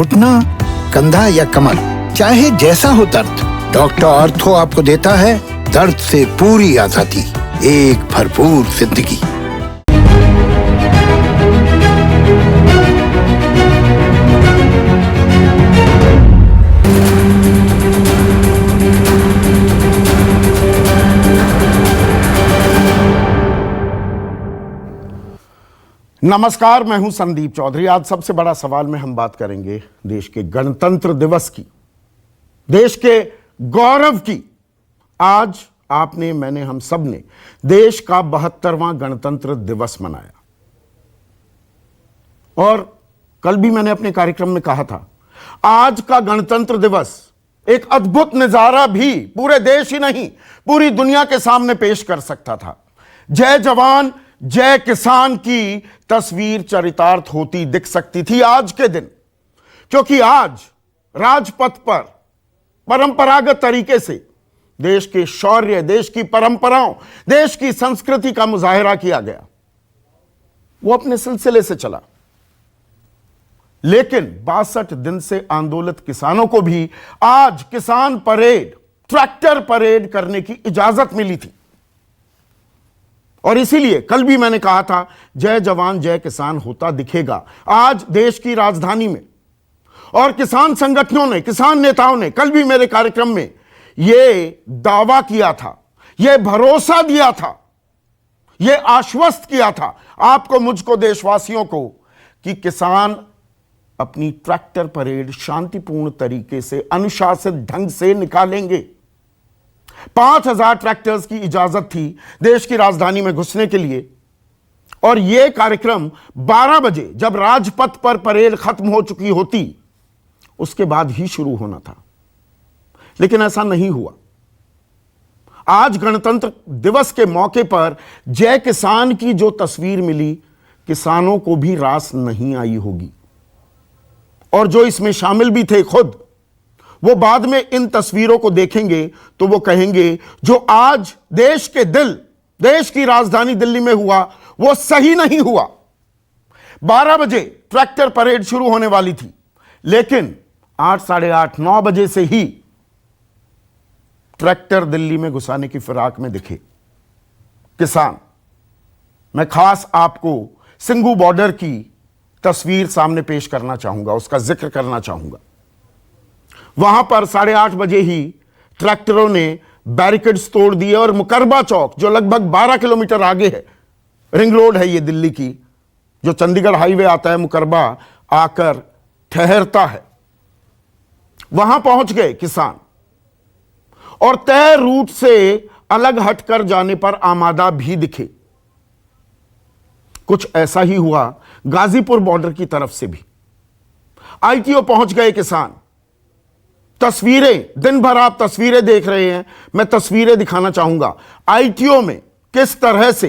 घुटना, कंधा या कमर, चाहे जैसा हो दर्द, डॉक्टर ऑर्थो आपको देता है दर्द से पूरी आजादी, एक भरपूर जिंदगी। नमस्कार, मैं हूं संदीप चौधरी। आज सबसे बड़ा सवाल में हम बात करेंगे देश के गणतंत्र दिवस की, देश के गौरव की। आज आपने, मैंने, हम सब ने देश का 72वां गणतंत्र दिवस मनाया। और कल भी मैंने अपने कार्यक्रम में कहा था, आज का गणतंत्र दिवस एक अद्भुत नजारा भी पूरे देश ही नहीं, पूरी दुनिया के सामने पेश कर सकता था। जय जवान जय किसान की तस्वीर चरितार्थ होती दिख सकती थी आज के दिन, क्योंकि आज राजपथ पर परंपरागत तरीके से देश के शौर्य, देश की परंपराओं, देश की संस्कृति का मुजाहिरा किया गया। वो अपने सिलसिले से चला, लेकिन 62 दिन से आंदोलित किसानों को भी आज किसान परेड, ट्रैक्टर परेड करने की इजाजत मिली थी। और इसीलिए कल भी मैंने कहा था, जय जवान जय किसान होता दिखेगा आज देश की राजधानी में। और किसान संगठनों ने, किसान नेताओं ने कल भी मेरे कार्यक्रम में यह दावा किया था, यह भरोसा दिया था, यह आश्वस्त किया था आपको, मुझको, देशवासियों को, कि किसान अपनी ट्रैक्टर परेड शांतिपूर्ण तरीके से, अनुशासित ढंग से निकालेंगे। 5000 ट्रैक्टर्स की इजाजत थी देश की राजधानी में घुसने के लिए, और यह कार्यक्रम 12 बजे जब राजपथ पर परेड खत्म हो चुकी होती, उसके बाद ही शुरू होना था। लेकिन ऐसा नहीं हुआ। आज गणतंत्र दिवस के मौके पर जय किसान की जो तस्वीर मिली, किसानों को भी रास नहीं आई होगी। और जो इसमें शामिल भी थे खुद, वो बाद में इन तस्वीरों को देखेंगे तो वो कहेंगे, जो आज देश के दिल, देश की राजधानी दिल्ली में हुआ, वो सही नहीं हुआ। 12 बजे ट्रैक्टर परेड शुरू होने वाली थी, लेकिन 8, साढ़े 8, 9 बजे से ही ट्रैक्टर दिल्ली में घुसाने की फिराक में दिखे किसान। मैं खास आपको सिंघू बॉर्डर की तस्वीर सामने पेश करना चाहूंगा, उसका जिक्र करना चाहूंगा। वहां पर 8:30 बजे ही ट्रैक्टरों ने बैरिकेड्स तोड़ दिए और मुकरबा चौक, जो लगभग 12 किलोमीटर आगे है, रिंग रोड है ये दिल्ली की, जो चंडीगढ़ हाईवे आता है, मुकरबा आकर ठहरता है, वहां पहुंच गए किसान। और तय रूट से अलग हटकर जाने पर आमादा भी दिखे। कुछ ऐसा ही हुआ गाजीपुर बॉर्डर की तरफ से भी। आईटीओ पहुंच गए किसान। तस्वीरें, दिन भर आप तस्वीरें देख रहे हैं, मैं तस्वीरें दिखाना चाहूंगा। आईटीओ में किस तरह से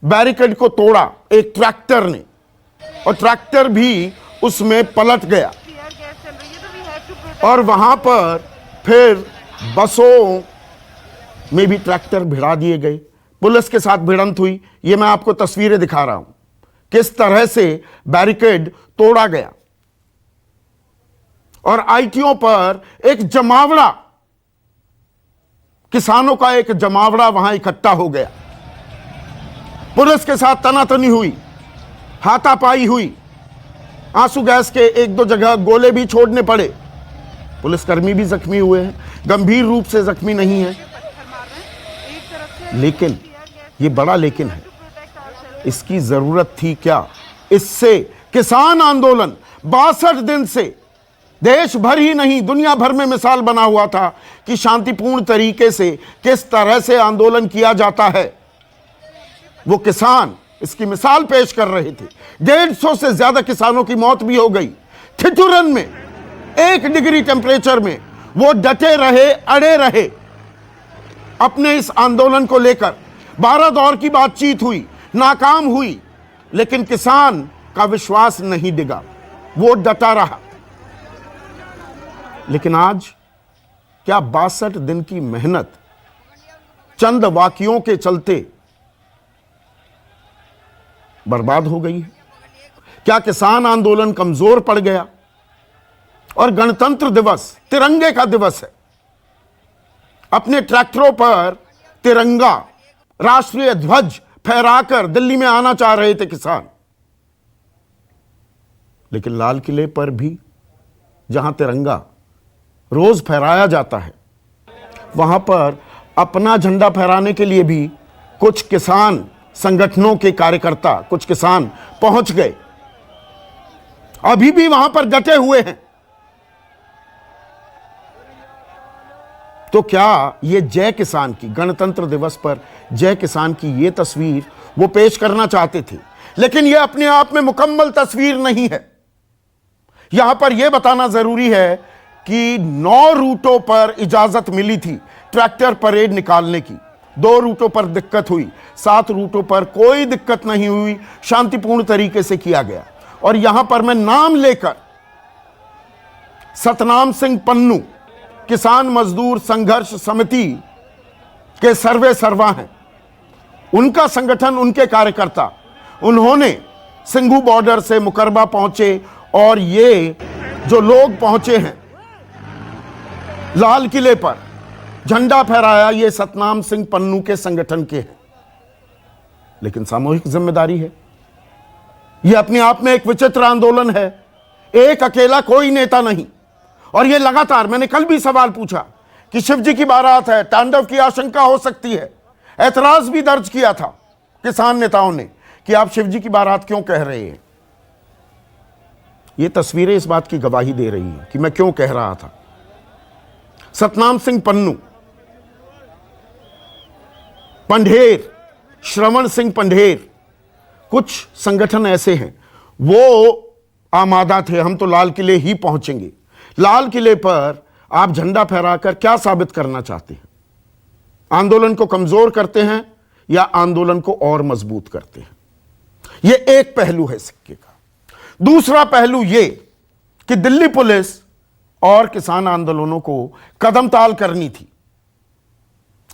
बैरिकेड को तोड़ा एक ट्रैक्टर ने, और ट्रैक्टर भी उसमें पलट गया। और वहां पर फिर बसों में भी ट्रैक्टर भिड़ा दिए गए, पुलिस के साथ भिड़ंत हुई। ये मैं आपको तस्वीरें दिखा रहा हूं, किस तरह से बैरिकेड तोड़ा गया। और आईटीओ पर एक जमावड़ा, किसानों का एक जमावड़ा वहां इकट्ठा हो गया। पुलिस के साथ तनातनी हुई, हाथापाई हुई, आंसू गैस के 1-2 जगह गोले भी छोड़ने पड़े। पुलिसकर्मी भी जख्मी हुए हैं, गंभीर रूप से जख्मी नहीं है। लेकिन ये बड़ा लेकिन है, इसकी जरूरत थी क्या? इससे किसान आंदोलन 62 दिन से देश भर ही नहीं, दुनिया भर में मिसाल बना हुआ था कि शांतिपूर्ण तरीके से किस तरह से आंदोलन किया जाता है। वो किसान इसकी मिसाल पेश कर रहे थे। 150 से ज्यादा किसानों की मौत भी हो गई। ठिठुरन में 1 डिग्री टेम्परेचर में वो डटे रहे, अड़े रहे अपने इस आंदोलन को लेकर। 12 दौर की बातचीत हुई, नाकाम हुई, लेकिन किसान का विश्वास नहीं डिगा, वो डटा रहा। लेकिन आज क्या 62 दिन की मेहनत चंद वाक्यों के चलते बर्बाद हो गई है? क्या किसान आंदोलन कमजोर पड़ गया? और गणतंत्र दिवस तिरंगे का दिवस है। अपने ट्रैक्टरों पर तिरंगा राष्ट्रीय ध्वज फहराकर दिल्ली में आना चाह रहे थे किसान, लेकिन लाल किले पर भी जहां तिरंगा रोज फहराया जाता है, वहां पर अपना झंडा फहराने के लिए भी कुछ किसान संगठनों के कार्यकर्ता, कुछ किसान पहुंच गए, अभी भी वहां पर डटे हुए हैं। तो क्या ये जय किसान की, गणतंत्र दिवस पर जय किसान की ये तस्वीर वो पेश करना चाहते थे, लेकिन ये अपने आप में मुकम्मल तस्वीर नहीं है। यहां पर यह बताना जरूरी है कि 9 रूटों पर इजाजत मिली थी ट्रैक्टर परेड निकालने की। 2 रूटों पर दिक्कत हुई, 7 रूटों पर कोई दिक्कत नहीं हुई, शांतिपूर्ण तरीके से किया गया। और यहां पर मैं नाम लेकर सतनाम सिंह पन्नू किसान मजदूर संघर्ष समिति के सर्वे सर्वा हैं, उनका संगठन, उनके कार्यकर्ता, उन्होंने सिंघू बॉर्डर से मुकरबा पहुंचे और ये जो लोग पहुंचे हैं लाल किले पर झंडा फहराया, ये सतनाम सिंह पन्नू के संगठन के हैं। लेकिन सामूहिक जिम्मेदारी है, यह अपने आप में एक विचित्र आंदोलन है, एक अकेला कोई नेता नहीं। और यह लगातार, मैंने कल भी सवाल पूछा कि शिवजी की बारात है, तांडव की आशंका हो सकती है। ऐतराज भी दर्ज किया था किसान नेताओं ने कि आप शिवजी की बारात क्यों कह रहे हैं। ये तस्वीरें इस बात की गवाही दे रही हैं कि मैं क्यों कह रहा था। सतनाम सिंह पन्नू, पंढेर, श्रवण सिंह पंढेर, कुछ संगठन ऐसे हैं, वो आमादा थे, हम तो लाल किले ही पहुंचेंगे। लाल किले पर आप झंडा फहराकर क्या साबित करना चाहते हैं? आंदोलन को कमजोर करते हैं या आंदोलन को और मजबूत करते हैं? यह एक पहलू है सिक्के का। दूसरा पहलू यह कि दिल्ली पुलिस और किसान आंदोलनों को कदम ताल करनी थी।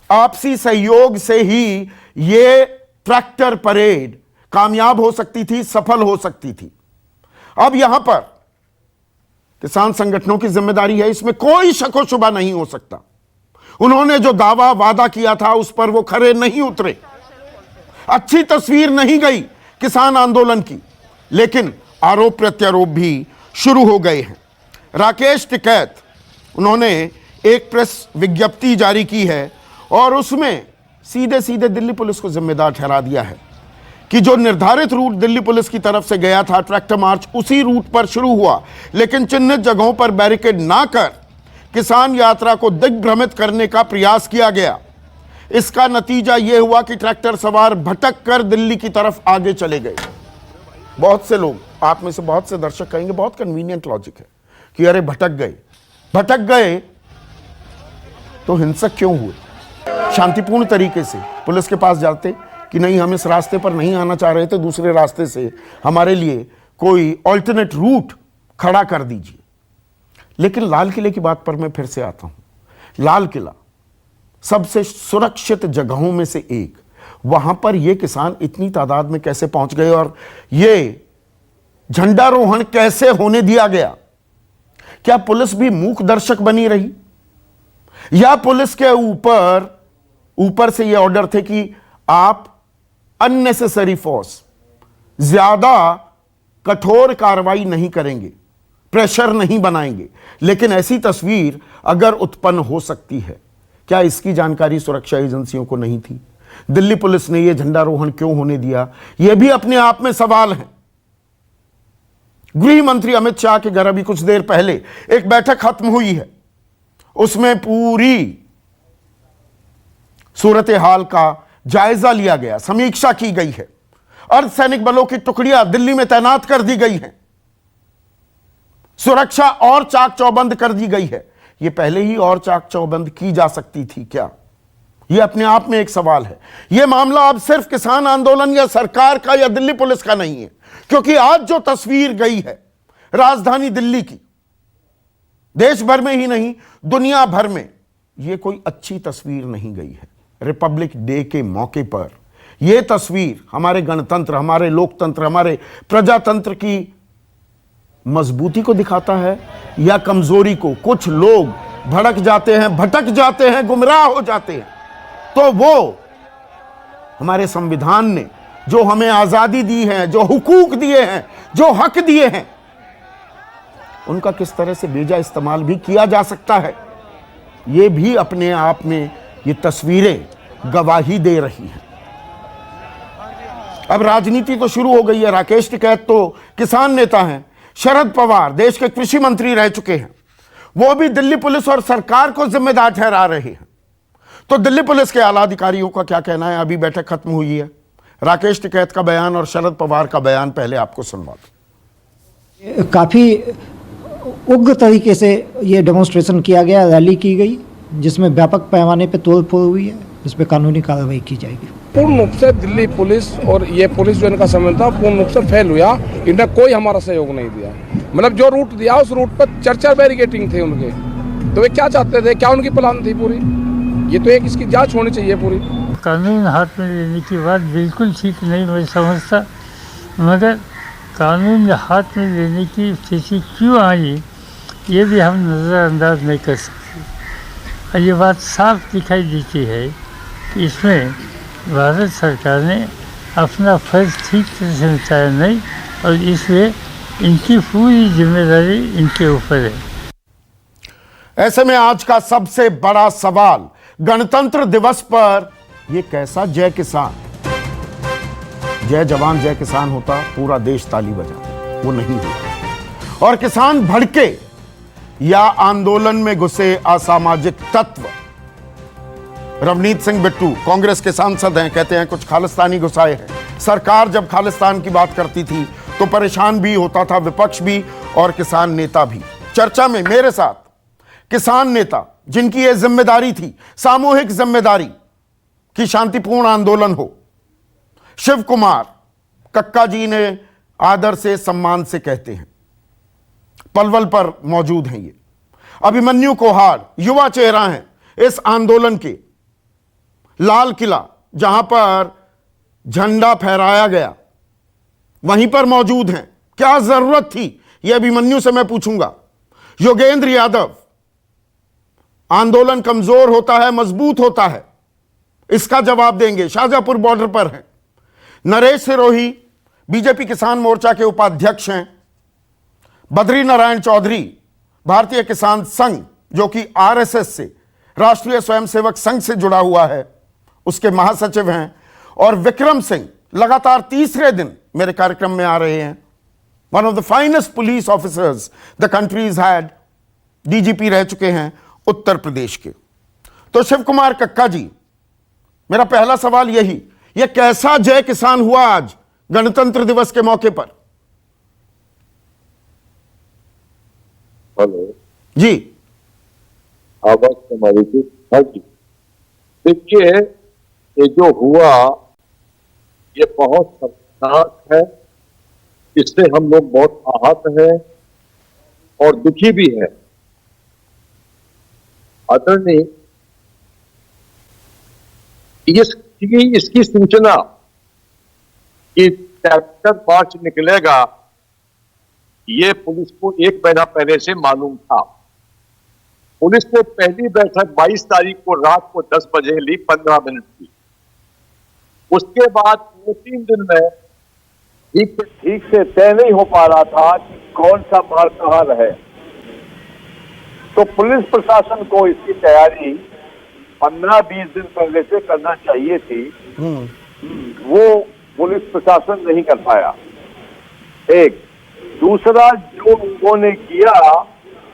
आपसी सहयोग से ही यह ट्रैक्टर परेड कामयाब हो सकती थी, सफल हो सकती थी। अब यहां पर किसान संगठनों की जिम्मेदारी है, इसमें कोई शक व शुबा नहीं हो सकता। उन्होंने जो दावा वादा किया था उस पर वो खरे नहीं उतरे, अच्छी तस्वीर नहीं गई किसान आंदोलन की। लेकिन आरोप प्रत्यारोप भी शुरू हो गए हैं। राकेश टिकैत, उन्होंने एक प्रेस विज्ञप्ति जारी की है और उसमें सीधे सीधे दिल्ली पुलिस को जिम्मेदार ठहरा दिया है कि जो निर्धारित रूट दिल्ली पुलिस की तरफ से गया था, ट्रैक्टर मार्च उसी रूट पर शुरू हुआ, लेकिन चिन्हित जगहों पर बैरिकेड ना कर किसान यात्रा को दिग्भ्रमित करने का प्रयास किया गया। इसका नतीजा यह हुआ कि ट्रैक्टर सवार भटक कर दिल्ली की तरफ आगे चले गए। बहुत से लोग, आप में से बहुत से दर्शक कहेंगे बहुत कन्वीनियंट लॉजिक है कि अरे भटक गए तो हिंसक क्यों हुए? शांतिपूर्ण तरीके से पुलिस के पास जाते कि नहीं, हम इस रास्ते पर नहीं आना चाह रहे थे, दूसरे रास्ते से हमारे लिए कोई ऑल्टरनेट रूट खड़ा कर दीजिए। लेकिन लाल किले की बात पर मैं फिर से आता हूं। लाल किला सबसे सुरक्षित जगहों में से एक, वहां पर ये किसान इतनी तादाद में कैसे पहुंच गए और ये झंडारोहण कैसे होने दिया गया? क्या पुलिस भी मूक दर्शक बनी रही या पुलिस के ऊपर से ये ऑर्डर थे कि आप अननेसेसरी फोर्स, ज्यादा कठोर कार्रवाई नहीं करेंगे, प्रेशर नहीं बनाएंगे? लेकिन ऐसी तस्वीर अगर उत्पन्न हो सकती है, क्या इसकी जानकारी सुरक्षा एजेंसियों को नहीं थी? दिल्ली पुलिस ने यह झंडारोहण क्यों होने दिया? यह भी अपने आप में सवाल है। गृह मंत्री अमित शाह के घर अभी कुछ देर पहले एक बैठक खत्म हुई है, उसमें पूरी सूरत हाल का जायजा लिया गया, समीक्षा की गई है। अर्धसैनिक बलों की टुकड़ियां दिल्ली में तैनात कर दी गई हैं, सुरक्षा और चाक चौबंद कर दी गई है। यह पहले ही और चाक चौबंद की जा सकती थी क्या? यह अपने आप में एक सवाल है। यह मामला अब सिर्फ किसान आंदोलन या सरकार का या दिल्ली पुलिस का नहीं है, क्योंकि आज जो तस्वीर गई है राजधानी दिल्ली की, देश भर में ही नहीं दुनिया भर में, यह कोई अच्छी तस्वीर नहीं गई है। रिपब्लिक डे के मौके पर यह तस्वीर हमारे गणतंत्र, हमारे लोकतंत्र, हमारे प्रजातंत्र की मजबूती को दिखाता है या कमजोरी को? कुछ लोग भड़क जाते हैं, भटक जाते हैं, गुमराह हो जाते हैं, तो वो हमारे संविधान ने जो हमें आजादी दी है, जो हुकूक दिए हैं, जो हक दिए हैं, उनका किस तरह से बेजा इस्तेमाल भी किया जा सकता है, ये भी अपने आप में ये तस्वीरें गवाही दे रही हैं। अब राजनीति तो शुरू हो गई है। राकेश टिकैत तो किसान नेता हैं, शरद पवार देश के कृषि मंत्री रह चुके हैं, वो भी दिल्ली पुलिस और सरकार को जिम्मेदार ठहरा रहे हैं। तो दिल्ली पुलिस के आला अधिकारियों का क्या कहना है? अभी बैठक खत्म हुई है, राकेश टिकैत का बयान और शरद पवार का बयान पहले आपको सुनवा दूं। काफ़ी उग्र तरीके से ये डेमोन्स्ट्रेशन किया गया, रैली की गई, जिसमें व्यापक पैमाने पर तोड़फोड़ हुई है, इस पर कानूनी कार्रवाई की जाएगी। पूर्ण रूप से दिल्ली पुलिस और ये पुलिस जो इनका संबंध था पूर्ण रूप से फेल हुआ। इन्हें कोई हमारा सहयोग नहीं दिया। मतलब जो रूट दिया उस रूट पर 4 बैरिकेटिंग थे उनके, तो वे क्या चाहते थे, क्या उनकी प्लान थी पूरी? ये तो एक इसकी जांच होनी चाहिए पूरी। कानून हाथ में लेने की बात बिल्कुल ठीक नहीं मैं समझता, मगर कानून हाथ में लेने की स्थिति क्यों आई ये भी हम नज़रअंदाज नहीं कर सकते। और ये बात साफ दिखाई देती है कि इसमें भारत सरकार ने अपना फर्ज ठीक तरह से निभाया नहीं, और इसलिए इनकी पूरी जिम्मेदारी इनके ऊपर है। ऐसे में आज का सबसे बड़ा सवाल, गणतंत्र दिवस पर यह कैसा जय किसान, जय जवान जय किसान होता, पूरा देश ताली बजाता, वो नहीं हुआ। और किसान भड़के या आंदोलन में घुसे असामाजिक तत्व। रवनीत सिंह बिट्टू कांग्रेस के सांसद हैं, कहते हैं कुछ खालिस्तानी घुसाए हैं। सरकार जब खालिस्तान की बात करती थी तो परेशान भी होता था विपक्ष भी और किसान नेता भी। चर्चा में मेरे साथ किसान नेता जिनकी यह जिम्मेदारी थी, सामूहिक जिम्मेदारी कि शांतिपूर्ण आंदोलन हो, शिव कुमार कक्का जी ने आदर से सम्मान से कहते हैं, पलवल पर मौजूद हैं। ये अभिमन्यु कोहाड़ युवा चेहरा हैं इस आंदोलन के। लाल किला जहां पर झंडा फहराया गया वहीं पर मौजूद हैं। क्या जरूरत थी, यह अभिमन्यु से मैं पूछूंगा। योगेंद्र यादव, आंदोलन कमजोर होता है मजबूत होता है, इसका जवाब देंगे, शाहजहांपुर बॉर्डर पर हैं। नरेश सिरोही बीजेपी किसान मोर्चा के उपाध्यक्ष हैं। बद्री नारायण चौधरी भारतीय किसान संघ जो कि आरएसएस से, राष्ट्रीय स्वयंसेवक संघ से जुड़ा हुआ है, उसके महासचिव हैं। और विक्रम सिंह लगातार तीसरे दिन मेरे कार्यक्रम में आ रहे हैं। One of the finest police officers the country has had, DGP रह चुके हैं उत्तर प्रदेश के। तो शिव कुमार कक्का जी, मेरा पहला सवाल यही, यह कैसा जय किसान हुआ आज गणतंत्र दिवस के मौके पर? हेलो जी, आवाज हमारी थी। हाँ जी, देखिए ये जो हुआ ये बहुत शर्मनाक है, इससे हम लोग बहुत आहत हैं और दुखी भी हैं। आदरणीय, इसकी सूचना कि ट्रैक्टर मार्च निकलेगा ये पुलिस को 1 महीना पहले से मालूम था। पुलिस ने पहली बैठक 22 तारीख को रात को 10 बजे ली, 15 मिनट की। उसके बाद 2-3 दिन में ठीक से तय नहीं हो पा रहा था कि कौन सा मार्ग कहां रहे। तो पुलिस प्रशासन को इसकी तैयारी 15-20 दिन पहले से करना चाहिए थी। वो पुलिस प्रशासन नहीं कर पाया। एक दूसरा, जो उन्होंने किया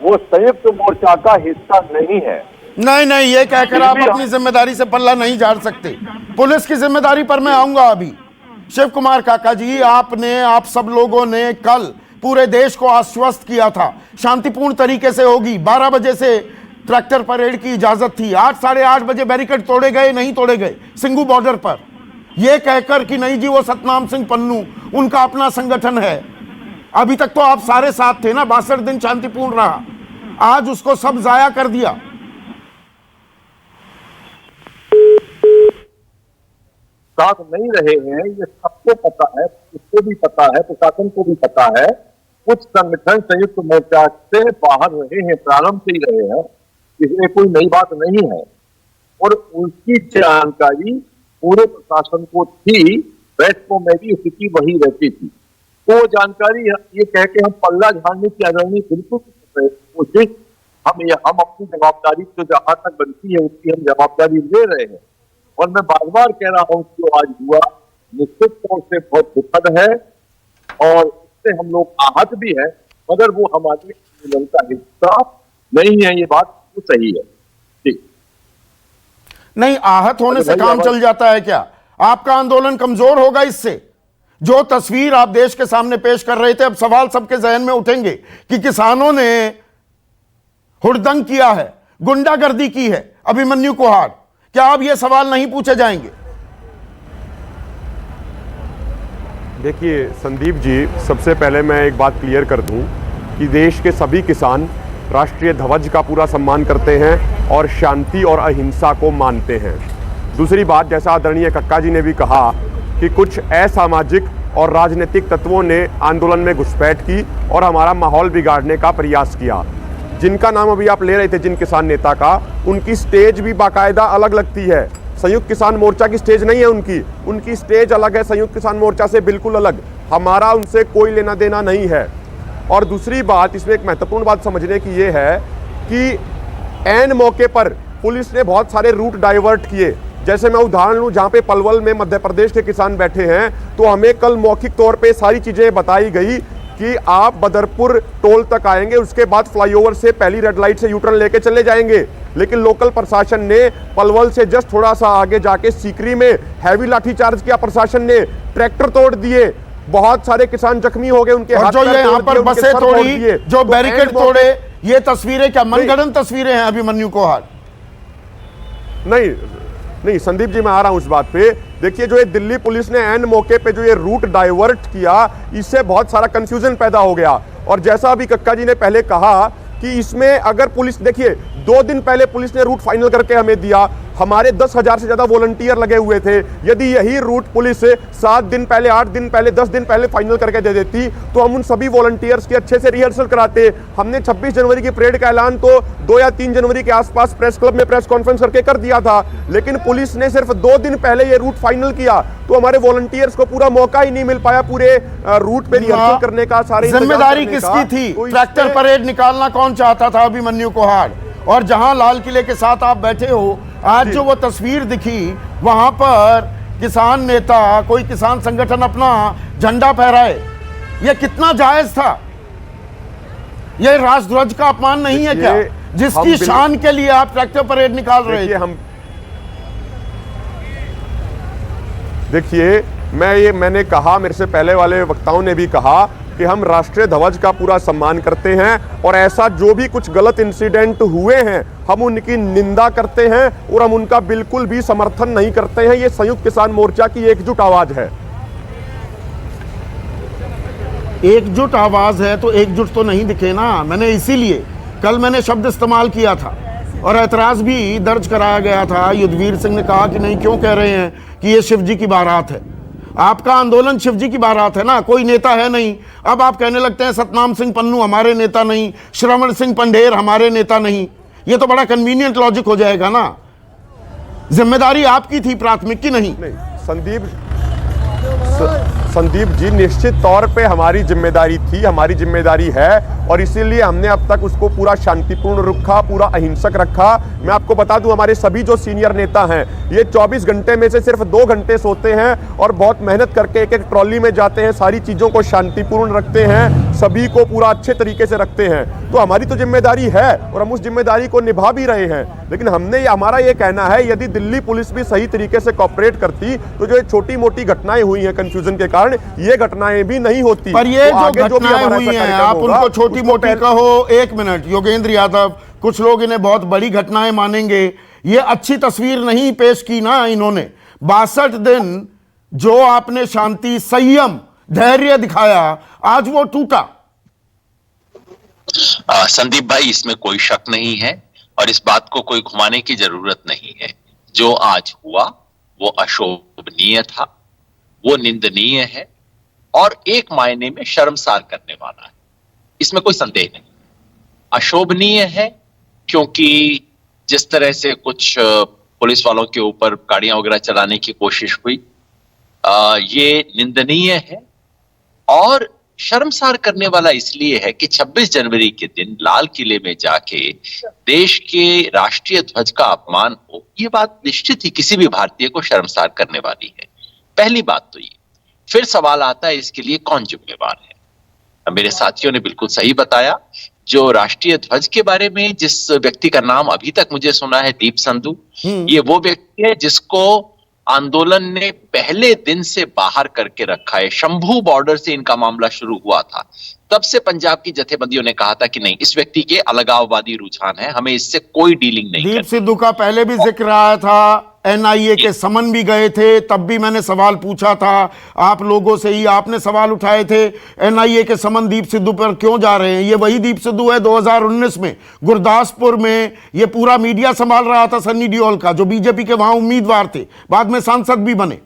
वो संयुक्त मोर्चा का हिस्सा नहीं है। नहीं, ये कहकर आप अपनी जिम्मेदारी से पल्ला नहीं झाड़ सकते। पुलिस की जिम्मेदारी पर मैं आऊंगा अभी। शिव कुमार काका जी, आप सब लोगों ने कल पूरे देश को आश्वस्त किया था शांतिपूर्ण तरीके से होगी। 12 बजे से ट्रैक्टर परेड की इजाजत थी। 8, साढ़े 8 बजे बैरिकेड तोड़े गए, नहीं तोड़े गए सिंघू बॉर्डर पर, यह कहकर कि नहीं जी वो सतनाम सिंह पन्नू उनका अपना संगठन है। अभी तक तो आप सारे साथ थे ना, 62 दिन शांतिपूर्ण रहा, आज उसको सब जाया कर दिया। साथ नहीं रहे हैं, ये सबको पता है, उसको भी पता है, प्रशासन को भी पता है। कुछ संगठन संयुक्त मोर्चा से बाहर रहे हैं, प्रारंभ से ही रहे हैं, इसमें कोई नई बात नहीं है। और उनकी जानकारी पूरे प्रशासन को थी, बैठकों में भी स्थिति वही रहती थी। तो वो जानकारी ये कह के हम पल्ला झाड़ने की रणनीति बिल्कुल कोशिश हम अपनी जवाबदारी जो जहां तक बनती है उसकी हम जवाबदारी ले रहे हैं। और मैं बार बार कह रहा हूं कि जो आज हुआ निश्चित तौर से बहुत दुखद है और इससे हम लोग आहत भी है, मगर वो हमारे आंदोलन का हिस्सा नहीं है, ये बात तो सही है। ठीक नहीं, आहत होने से काम चल जाता है क्या? आपका आंदोलन कमजोर होगा इससे? जो तस्वीर आप देश के सामने पेश कर रहे थे, अब सवाल सबके जहन में उठेंगे कि किसानों ने हुड़दंग किया है, गुंडागर्दी की है अभिमन्यु कुहाड़, क्या अब ये सवाल नहीं पूछे जाएंगे? देखिए संदीप जी, सबसे पहले मैं एक बात क्लियर कर दूं कि देश के सभी किसान राष्ट्रीय ध्वज का पूरा सम्मान करते हैं और शांति और अहिंसा को मानते हैं। दूसरी बात, जैसा आदरणीय कक्का जी ने भी कहा कि कुछ असामाजिक और राजनीतिक तत्वों ने आंदोलन में घुसपैठ की और हमारा माहौल बिगाड़ने का प्रयास किया। जिनका नाम अभी आप ले रहे थे, जिन किसान नेता का, उनकी स्टेज भी बाकायदा अलग लगती है। संयुक्त किसान मोर्चा की स्टेज नहीं है उनकी स्टेज अलग है, संयुक्त किसान मोर्चा से बिल्कुल अलग। हमारा उनसे कोई लेना देना नहीं है। और दूसरी बात, इसमें एक महत्वपूर्ण बात समझने की ये है कि ऐन मौके पर पुलिस ने बहुत सारे रूट डाइवर्ट किए। जैसे मैं उदाहरण लूं, जहां पे पलवल में मध्य प्रदेश के किसान बैठे हैं, तो हमें कल मौखिक तौर पे सारी चीजें बताई गई कि आप बदरपुर टोल तक आएंगे, उसके बाद फ्लाईओवर से पहली रेड लाइट से यूटर्न लेके चले जाएंगे। लेकिन लोकल प्रशासन ने पलवल से जस्ट थोड़ा सा आगे जाके सीकरी में हैवी लाठीचार्ज किया। प्रशासन ने ट्रैक्टर तोड़ दिए, बहुत सारे किसान जख्मी हो गए, उनके हाथ जो ये यहाँ पर बसें तोड़ी, जो बैरिकेड तोड़े, ये तस्वीरें क्या मनगढ़ंत तस्वीरें हैं अभिमन्यु कुहाड़? नहीं संदीप जी, मैं आ रहा हूं उस बात पे। देखिए, जो ये दिल्ली पुलिस ने एन मौके पे जो ये रूट डाइवर्ट किया, इससे बहुत सारा कंफ्यूजन पैदा हो गया। और जैसा अभी कक्का जी ने पहले कहा कि इसमें अगर पुलिस, देखिए 2 दिन पहले पुलिस ने रूट फाइनल करके हमें दिया, हमारे 10,000 से ज्यादा वॉलंटियर लगे हुए थे। यदि यही रूट पुलिस 7 दिन पहले, 8 दिन पहले, 10 दिन पहले फाइनल करके दे देती, तो हम उन सभी वॉलंटियर्स की अच्छे से रिहर्सल कराते। हमने 26 जनवरी की परेड का ऐलान तो 2 या 3 जनवरी के आसपास प्रेस क्लब में प्रेस कॉन्फ्रेंस करके कर दिया था, लेकिन पुलिस ने सिर्फ 2 दिन पहले ये रूट फाइनल किया, तो हमारे वॉलंटियर्स को पूरा मौका ही नहीं मिल पाया पूरे रूट पे रिहर्सल करने का। सारी जिम्मेदारी किसकी थी? ट्रैक्टर परेड निकालना कौन चाहता था? अभिमन्यु कुहाड़। और जहां लाल किले के साथ आप बैठे हो, आज जो वो तस्वीर दिखी, वहां पर किसान नेता, कोई किसान संगठन अपना झंडा फहराए, ये कितना जायज था? ये राष्ट्रध्वज का अपमान नहीं है क्या, जिसकी शान के लिए आप ट्रैक्टर परेड निकाल रहे थे? देखिए, मैंने कहा, मेरे से पहले वाले वक्ताओं ने भी कहा कि हम राष्ट्रीय ध्वज का पूरा सम्मान करते हैं और ऐसा जो भी कुछ गलत इंसिडेंट हुए हैं, हम उनकी निंदा करते हैं और हम उनका बिल्कुल भी समर्थन नहीं करते हैं। ये संयुक्त किसान मोर्चा की एकजुट आवाज है। एकजुट आवाज है तो एकजुट तो नहीं दिखे ना। मैंने इसीलिए कल मैंने शब्द इस्तेमाल किया था और ऐतराज भी दर्ज कराया गया था। युद्धवीर सिंह ने कहा कि नहीं, क्यों कह रहे हैं कि ये शिव जी की बारात है? आपका आंदोलन शिव जी की बारात है ना, कोई नेता है नहीं। अब आप कहने लगते हैं सतनाम सिंह पन्नू हमारे नेता नहीं, श्रवण सिंह पंढेर हमारे नेता नहीं। ये तो बड़ा कन्वीनियंट लॉजिक हो जाएगा ना। जिम्मेदारी आपकी थी, प्राथमिक की नहीं। संदीप जी, निश्चित तौर पे हमारी जिम्मेदारी थी, हमारी जिम्मेदारी है, और इसीलिए हमने अब तक उसको पूरा शांतिपूर्ण रखा, पूरा अहिंसक रखा। मैं आपको बता दूं, हमारे सभी जो सीनियर नेता हैं, ये 24 घंटे में से सिर्फ 2 घंटे सोते हैं और बहुत मेहनत करके एक ट्रॉली में जाते हैं, सारी चीज़ों को शांतिपूर्ण रखते हैं, सभी को पूरा अच्छे तरीके से रखते हैं। तो हमारी तो जिम्मेदारी है और हम उस जिम्मेदारी को निभा भी रहे हैं। लेकिन हमारा ये कहना है, यदि दिल्ली पुलिस भी सही तरीके से कोऑपरेट करती, तो जो छोटी मोटी घटनाएं हुई हैं कंफ्यूजन के कारण, ये घटनाएं भी नहीं होती। पर ये जो घटनाएं हुई हैं, आप उनको छोटी मोटी कहो। 1 मिनट, योगेंद्र यादव, कुछ लोग इन्हें बहुत बड़ी घटनाएं मानेंगे। ये अच्छी तस्वीर नहीं पेश की ना इन्होंने। 62 दिन जो आपने शांति, संयम, धैर्य दिखाया, आज वो टूटा। संदीप भाई, इसमें कोई शक नहीं है और इस बात को कोई घुमाने की जरूरत नहीं है। जो आज हुआ वो अशोभनीय था, वो निंदनीय है और एक मायने में शर्मसार करने वाला है। इसमें कोई संदेह नहीं। अशोभनीय है क्योंकि जिस तरह से कुछ पुलिस वालों के ऊपर गाड़ियां वगैरह चलाने की कोशिश हुई, ये निंदनीय है और शर्मसार करने वाला इसलिए है कि 26 जनवरी के दिन लाल किले में जाके देश के राष्ट्रीय ध्वज का अपमान हो, ये बात निश्चित ही किसी भी भारतीय को शर्मसार करने वाली है। पहली बात तो ये। फिर सवाल आता है इसके लिए कौन जिम्मेवार है। मेरे साथियों ने बिल्कुल सही बताया। जो राष्ट्रीय ध्वज के बारे में जिस व्यक्ति का नाम अभी तक मुझे सुना है, दीप संधू, ये वो व्यक्ति है जिसको आंदोलन ने पहले दिन से बाहर करके रखा है। शंभू बॉर्डर से इनका मामला शुरू हुआ था, तब से पंजाब की जथेबंदियों ने कहा था कि नहीं, इस व्यक्ति के अलगाववादी रुझान है, हमें इससे कोई डीलिंग नहीं। दीप सिद्धू का पहले भी जिक्र आया था, एनआईए के समन भी गए थे, तब भी मैंने सवाल पूछा था आप लोगों से ही, आपने सवाल उठाए थे एनआईए के समन दीप सिद्धू पर क्यों जा रहे हैं। ये वही दीप सिद्धू है 2019 में गुरदासपुर में ये पूरा मीडिया संभाल रहा था सन्नी देओल का, जो बीजेपी के वहां उम्मीदवार थे, बाद में सांसद भी बने।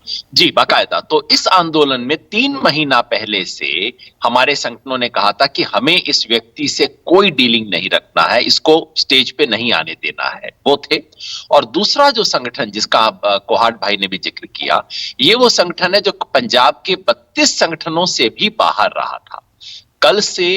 जी, बाकायदा। तो इस आंदोलन में 3 महीना पहले से हमारे संगठनों ने कहा था कि हमें इस व्यक्ति से कोई डीलिंग नहीं रखना है, इसको स्टेज पे नहीं आने देना है, वो थे। और दूसरा जो संगठन जिसका कोहाट भाई ने भी जिक्र किया, ये वो संगठन है जो पंजाब के 32 संगठनों से भी बाहर रहा था। कल से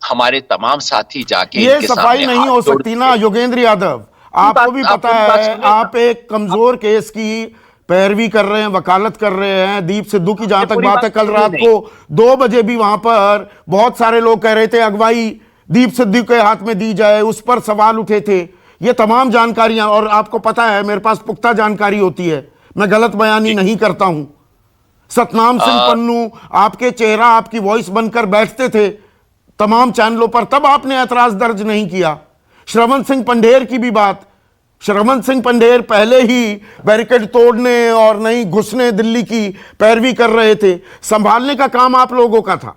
हमारे तमाम साथी जाके ये सफाई नहीं हो सकती ना योगेंद्र यादव, आपको भी पता है। आप एक कमजोर केस की पैरवी कर रहे हैं, वकालत कर रहे हैं। दीप सिद्धू की जहां तक बात है, कल रात को 2 बजे भी वहां पर बहुत सारे लोग कह रहे थे अगवाई दीप सिद्धू के हाथ में दी जाए, उस पर सवाल उठे थे। ये तमाम जानकारियां, और आपको पता है मेरे पास पुख्ता जानकारी होती है, मैं गलत बयानी नहीं करता हूं। सतनाम सिंह पन्नू आपके चेहरा, आपकी वॉइस बनकर बैठते थे तमाम चैनलों पर, तब आपने ऐतराज दर्ज नहीं किया। श्रवण सिंह पंढेर की भी बात, श्रवण सिंह पंढेर पहले ही बैरिकेड तोड़ने और नहीं घुसने दिल्ली की पैरवी कर रहे थे, संभालने का काम आप लोगों का था।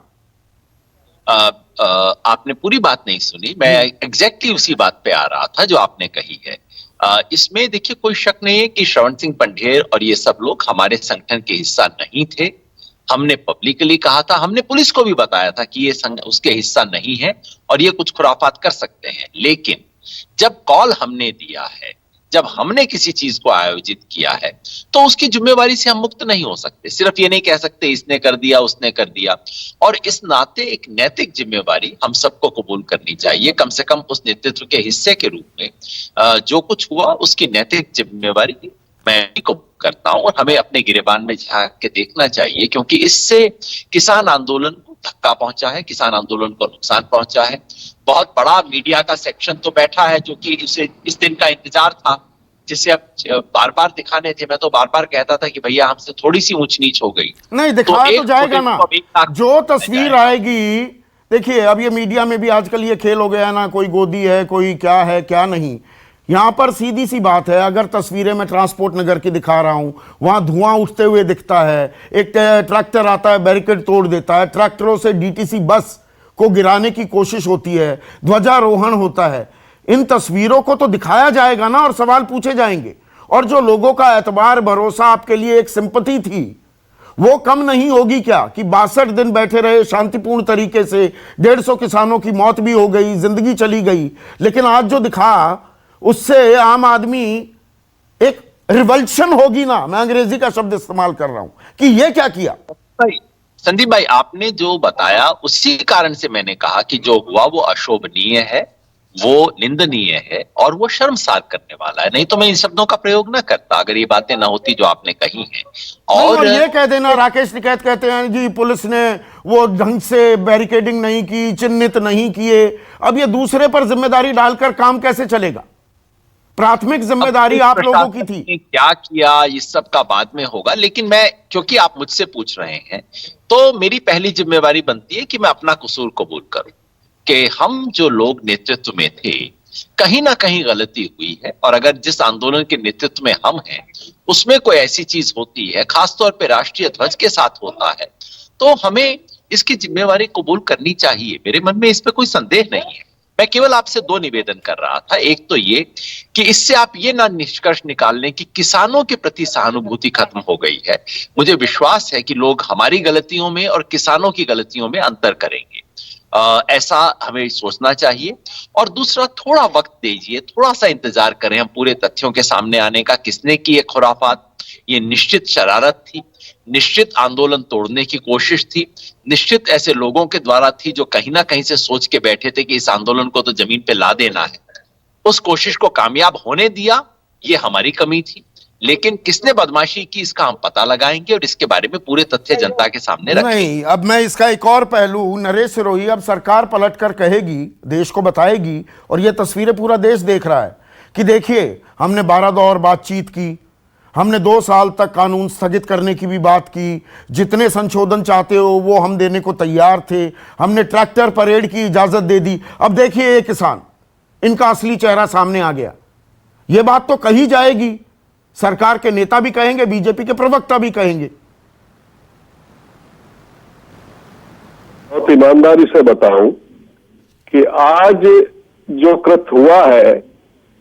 आपने पूरी बात नहीं सुनी, मैं एग्जैक्टली उसी बात पे आ रहा था जो आपने कही है। इसमें देखिए कोई शक नहीं है कि श्रवण सिंह पंढेर और ये सब लोग हमारे संगठन के हिस्सा नहीं थे। हमने पब्लिकली कहा था, हमने पुलिस को भी बताया था कि ये उसके हिस्सा नहीं है और ये कुछ खुराफात कर सकते हैं। लेकिन जब कॉल हमने दिया है, जब हमने किसी चीज को आयोजित किया है, तो उसकी जिम्मेवारी से हम मुक्त नहीं हो सकते। सिर्फ ये नहीं कह सकते इसने कर दिया, उसने कर दिया। और इस नाते एक नैतिक जिम्मेवारी हम सबको कबूल करनी चाहिए, कम से कम उस नेतृत्व के हिस्से के रूप में। जो कुछ हुआ उसकी नैतिक जिम्मेवारी मैं कबूल करता हूं और हमें अपने गिरेबान में झांक के देखना चाहिए, क्योंकि इससे किसान आंदोलन को धक्का पहुंचा है, किसान आंदोलन को नुकसान पहुंचा है। बहुत बड़ा मीडिया का सेक्शन तो बैठा है जो कि उसे इस दिन का इंतजार था, जिसे अब बार बार दिखाने थे। मैं तो बार बार कहता था कि भैया हमसे थोड़ी सी ऊंच नीच हो गई। नहीं, दिखाया तो जाएगा ना, जो तस्वीर आएगी। देखिए अब ये मीडिया में भी आजकल ये खेल हो गया ना, कोई गोदी है, कोई क्या है क्या नहीं। यहां पर सीधी सी बात है, अगर तस्वीरें मैं ट्रांसपोर्ट नगर की दिखा रहा हूं, वहां धुआं उठते हुए दिखता है, एक ट्रैक्टर आता है बैरिकेड तोड़ देता है, ट्रैक्टरों से डीटीसी बस को गिराने की कोशिश होती है, ध्वजारोहण होता है। इन तस्वीरों को तो दिखाया जाएगा ना और सवाल पूछे जाएंगे। और जो लोगों का एतबार, भरोसा, आपके लिए एक सिंपैथी थी, वो कम नहीं होगी क्या कि 62 दिन बैठे रहे शांतिपूर्ण तरीके से, 150 किसानों की मौत भी हो गई, जिंदगी चली गई, लेकिन आज जो दिखा उससे आम आदमी एक रिवल्शन होगी ना, मैं अंग्रेजी का शब्द इस्तेमाल कर रहा हूं कि ये क्या किया। संदीप भाई, आपने जो बताया उसी कारण से मैंने कहा कि जो हुआ वो अशोभनीय है, वो निंदनीय है और वो शर्मसार करने वाला है। नहीं तो मैं इन शब्दों का प्रयोग ना करता अगर ये बातें ना होती जो आपने कही हैं। और ये कह देना, राकेश टिकैत कहते हैं जी पुलिस ने वो ढंग से बैरिकेडिंग नहीं की, चिन्हित नहीं किए। अब ये दूसरे पर जिम्मेदारी डालकर काम कैसे चलेगा? प्राथमिक जिम्मेदारी आप लोगों की थी। क्या किया इस सब का बाद में होगा, लेकिन मैं, क्योंकि आप मुझसे पूछ रहे हैं, तो मेरी पहली जिम्मेवारी बनती है कि मैं अपना कसूर कबूल करूं कि हम जो लोग नेतृत्व में थे, कहीं ना कहीं गलती हुई है। और अगर जिस आंदोलन के नेतृत्व में हम हैं उसमें कोई ऐसी चीज होती है, खासतौर पे राष्ट्रीय ध्वज के साथ होता है, तो हमें इसकी जिम्मेवारी कबूल करनी चाहिए। मेरे मन में इस पे कोई संदेह नहीं है। मैं केवल आपसे 2 निवेदन कर रहा था। एक तो ये कि इससे आप ये ना निष्कर्ष निकाल लें कि किसानों के प्रति सहानुभूति खत्म हो गई है। मुझे विश्वास है कि लोग हमारी गलतियों में और किसानों की गलतियों में अंतर करेंगे। ऐसा हमें सोचना चाहिए। और दूसरा, थोड़ा वक्त दीजिए, थोड़ा सा इंतजार करें हम पूरे तथ्यों के सामने आने का। किसने की ये खुराफात? ये निश्चित शरारत थी, निश्चित आंदोलन तोड़ने की कोशिश थी, निश्चित ऐसे लोगों के द्वारा थी जो कहीं ना कहीं से सोच के बैठे थे कि इस आंदोलन को तो जमीन पे ला देना है। उस कोशिश को कामयाब होने दिया, ये हमारी कमी थी। लेकिन किसने बदमाशी की, इसका हम पता लगाएंगे और इसके बारे में पूरे तथ्य जनता के सामने रखेंगे। नहीं, अब मैं इसका एक और पहलू, नरेश सिरोही, अब सरकार पलट कर कहेगी, देश को बताएगी, और ये तस्वीरें पूरा देश देख रहा है कि देखिए, हमने 12 दौर बातचीत की, हमने 2 साल तक कानून स्थगित करने की भी बात की, जितने संशोधन चाहते हो वो हम देने को तैयार थे, हमने ट्रैक्टर परेड की इजाजत दे दी। अब देखिए ये किसान, इनका असली चेहरा सामने आ गया। ये बात तो कही जाएगी, सरकार के नेता भी कहेंगे, बीजेपी के प्रवक्ता भी कहेंगे। बहुत ईमानदारी से बताऊं कि आज जो कृत्य हुआ है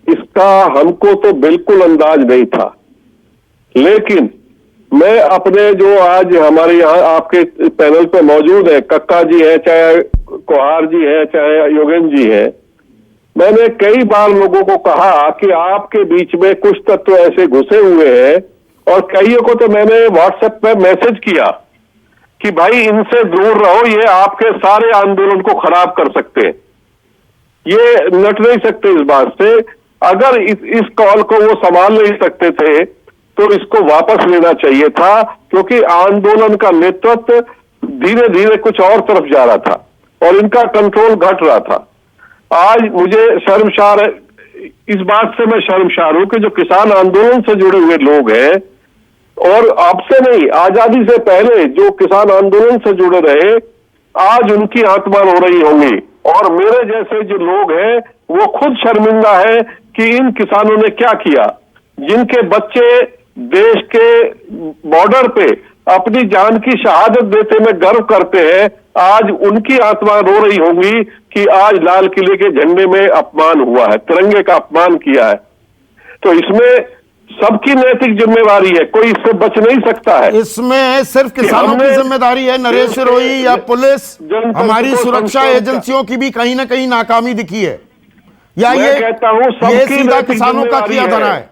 इसका हमको तो बिल्कुल अंदाज नहीं था, लेकिन मैं अपने जो आज हमारे यहाँ आपके पैनल पे मौजूद है, कक्का जी है, चाहे कोहार जी है, चाहे योगेंद्र जी है, मैंने कई बार लोगों को कहा कि आपके बीच में कुछ तत्व ऐसे घुसे हुए हैं, और कईयों को तो मैंने व्हाट्सएप पे मैसेज किया कि भाई इनसे दूर रहो, ये आपके सारे आंदोलन को खराब कर सकते हैं, ये नट नहीं सकते इस बात से। अगर इस कॉल को वो संभाल नहीं सकते थे तो इसको वापस लेना चाहिए था, क्योंकि आंदोलन का नेतृत्व धीरे धीरे कुछ और तरफ जा रहा था और इनका कंट्रोल घट रहा था। आज मुझे शर्मसार है, इस बात से मैं शर्मसार हूं कि जो किसान आंदोलन से जुड़े हुए लोग हैं, और अब से नहीं, आजादी से पहले जो किसान आंदोलन से जुड़े रहे, आज उनकी आत्मा रो रही होंगी, और मेरे जैसे जो लोग हैं वो खुद शर्मिंदा है कि इन किसानों ने क्या किया। जिनके बच्चे देश के बॉर्डर पे अपनी जान की शहादत देते में गर्व करते हैं, आज उनकी आत्मा रो रही होंगी कि आज लाल किले के झंडे में अपमान हुआ है, तिरंगे का अपमान किया है। तो इसमें सबकी नैतिक जिम्मेवारी है, कोई इससे बच नहीं सकता है। इसमें सिर्फ किसानों की जिम्मेदारी है नरेश सिरोही या पुलिस, हमारी सुरक्षा एजेंसियों की भी कहीं ना कहीं नाकामी दिखी है, या ये कहता हूं ये सीधा किसानों का किया धरा है?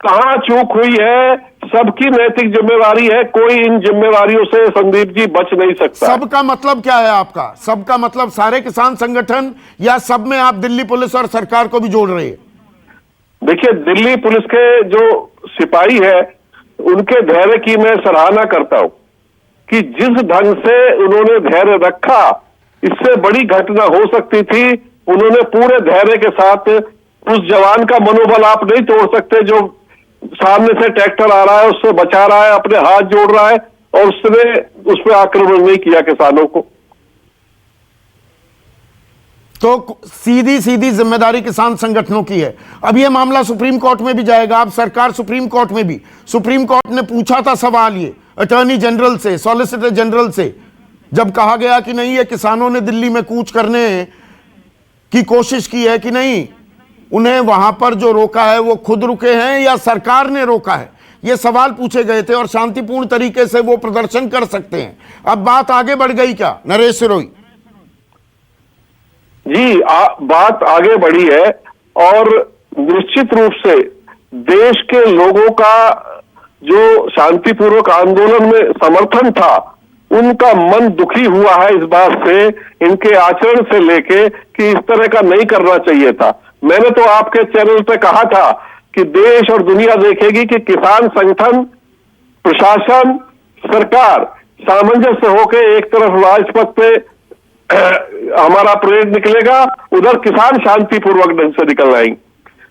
कहां चूक हुई है, सबकी नैतिक जिम्मेवारी है, कोई इन जिम्मेवारियों से संदीप जी बच नहीं सकता। सबका मतलब क्या है आपका? सबका मतलब सारे किसान संगठन, या सब में आप दिल्ली पुलिस और सरकार को भी जोड़ रहे हैं? देखिए, दिल्ली पुलिस के जो सिपाही है उनके धैर्य की मैं सराहना करता हूं कि जिस ढंग से उन्होंने धैर्य रखा, इससे बड़ी घटना हो सकती थी। उन्होंने पूरे धैर्य के साथ, उस जवान का मनोबल आप नहीं तोड़ सकते जो सामने से ट्रैक्टर आ रहा है उससे बचा रहा है, अपने हाथ जोड़ रहा है, और उसने उस पर आक्रमण नहीं किया किसानों को। तो सीधी सीधी जिम्मेदारी किसान संगठनों की है। अब यह मामला सुप्रीम कोर्ट में भी जाएगा। अब सरकार सुप्रीम कोर्ट में भी, सुप्रीम कोर्ट ने पूछा था सवाल ये अटॉर्नी जनरल से, सॉलिसिटर जनरल से, जब कहा गया कि नहीं ये किसानों ने दिल्ली में कूच करने की कोशिश की है कि नहीं, उन्हें वहां पर जो रोका है वो खुद रुके हैं या सरकार ने रोका है, ये सवाल पूछे गए थे, और शांतिपूर्ण तरीके से वो प्रदर्शन कर सकते हैं। अब बात आगे बढ़ गई क्या नरेश सिरोही? जी, बात आगे बढ़ी है, और निश्चित रूप से देश के लोगों का जो शांतिपूर्वक आंदोलन में समर्थन था, उनका मन दुखी हुआ है इस बात से, इनके आचरण से लेके कि इस तरह का नहीं करना चाहिए था। मैंने तो आपके चैनल पे कहा था कि देश और दुनिया देखेगी कि किसान संगठन, प्रशासन, सरकार सामंजस्य होकर एक तरफ राजपथ पे हमारा परेड निकलेगा, उधर किसान शांतिपूर्वक ढंग से निकल आएंगे,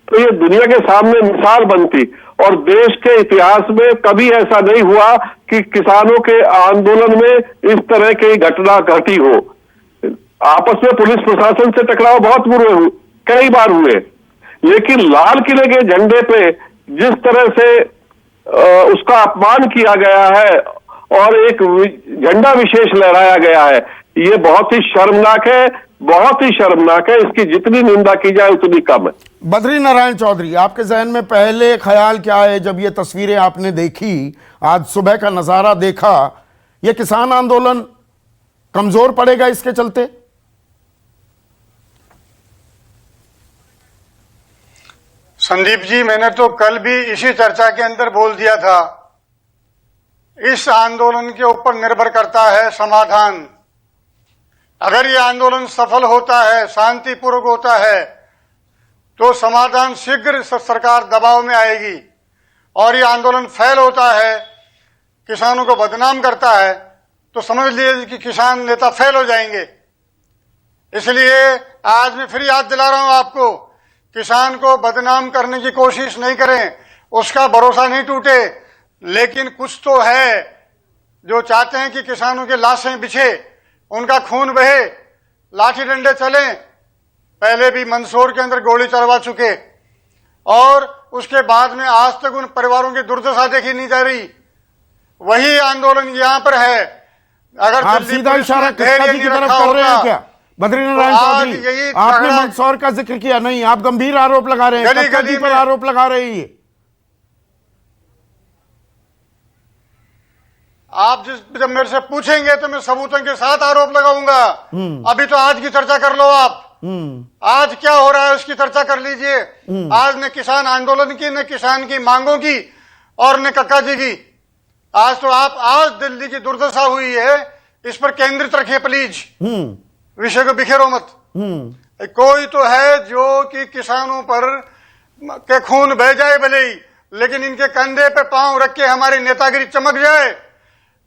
तो ये दुनिया के सामने मिसाल बनती। और देश के इतिहास में कभी ऐसा नहीं हुआ कि किसानों के आंदोलन में इस तरह की घटना घटी हो। आपस में पुलिस प्रशासन से टकराव बहुत बुरे हुए, कई बार हुए, लेकिन लाल किले के झंडे पे जिस तरह से उसका अपमान किया गया है और एक झंडा विशेष लहराया गया है, ये बहुत ही शर्मनाक है, बहुत ही शर्मनाक है। इसकी जितनी निंदा की जाए उतनी कम है। बद्री नारायण चौधरी, आपके जहन में पहले ख्याल क्या है जब ये तस्वीरें आपने देखी, आज सुबह का नजारा देखा? ये किसान आंदोलन कमजोर पड़ेगा इसके चलते? संदीप जी, मैंने तो कल भी इसी चर्चा के अंदर बोल दिया था, इस आंदोलन के ऊपर निर्भर करता है समाधान। अगर ये आंदोलन सफल होता है, शांतिपूर्वक होता है, तो समाधान शीघ्र सरकार दबाव में आएगी। और ये आंदोलन फेल होता है, किसानों को बदनाम करता है, तो समझ लीजिए कि किसान नेता फेल हो जाएंगे। इसलिए आज मैं फिर याद दिला रहा हूं आपको, किसान को बदनाम करने की कोशिश नहीं करें, उसका भरोसा नहीं टूटे। लेकिन कुछ तो है जो चाहते हैं कि किसानों के लाशें बिछे, उनका खून बहे, लाठी डंडे चलें। पहले भी मंदसौर के अंदर गोली चलवा चुके, और उसके बाद में आज तक उन परिवारों की दुर्दशा देखी नहीं जा रही। वही आंदोलन यहां पर है। अगर आप सीधा इशारा कृष्णा जी की तरफ कर रहे हैं क्या? बद्रीनारायण चौधरी, आपने मंदसौर का जिक्र किया नहीं, आप गंभीर आरोप लगा रहे हैं, कृष्णा जी पर आरोप लगा रहे हैं। आप जब मेरे से पूछेंगे तो मैं सबूतों के साथ आरोप लगाऊंगा। अभी तो आज की चर्चा कर लो आप। आज क्या हो रहा है उसकी चर्चा कर लीजिए। आज ने किसान आंदोलन की, न किसान की मांगों की, और न कक्का जी की। आज तो आप, आज दिल्ली की दुर्दशा हुई है, इस पर केंद्रित रखिए प्लीज, विषय को बिखेरो मत। कोई तो है जो कि किसानों पर के खून बह जाए भले ही, लेकिन इनके कंधे पे पांव रख के हमारी नेतागिरी चमक जाए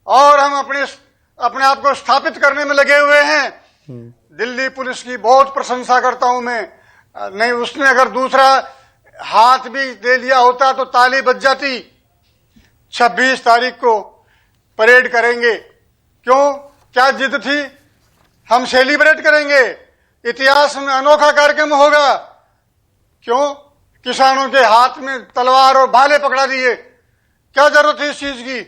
और हम अपने आप को स्थापित करने में लगे हुए हैं। दिल्ली पुलिस की बहुत प्रशंसा करता हूं मैं। नहीं, उसने अगर दूसरा हाथ भी दे लिया होता तो ताली बज जाती। 26 तारीख को परेड करेंगे। क्यों? क्या जिद थी? हम सेलिब्रेट करेंगे, इतिहास में अनोखा कार्यक्रम होगा। क्यों? किसानों के हाथ में तलवार और भाले पकड़ा दिए, क्या जरूरत है इस चीज की?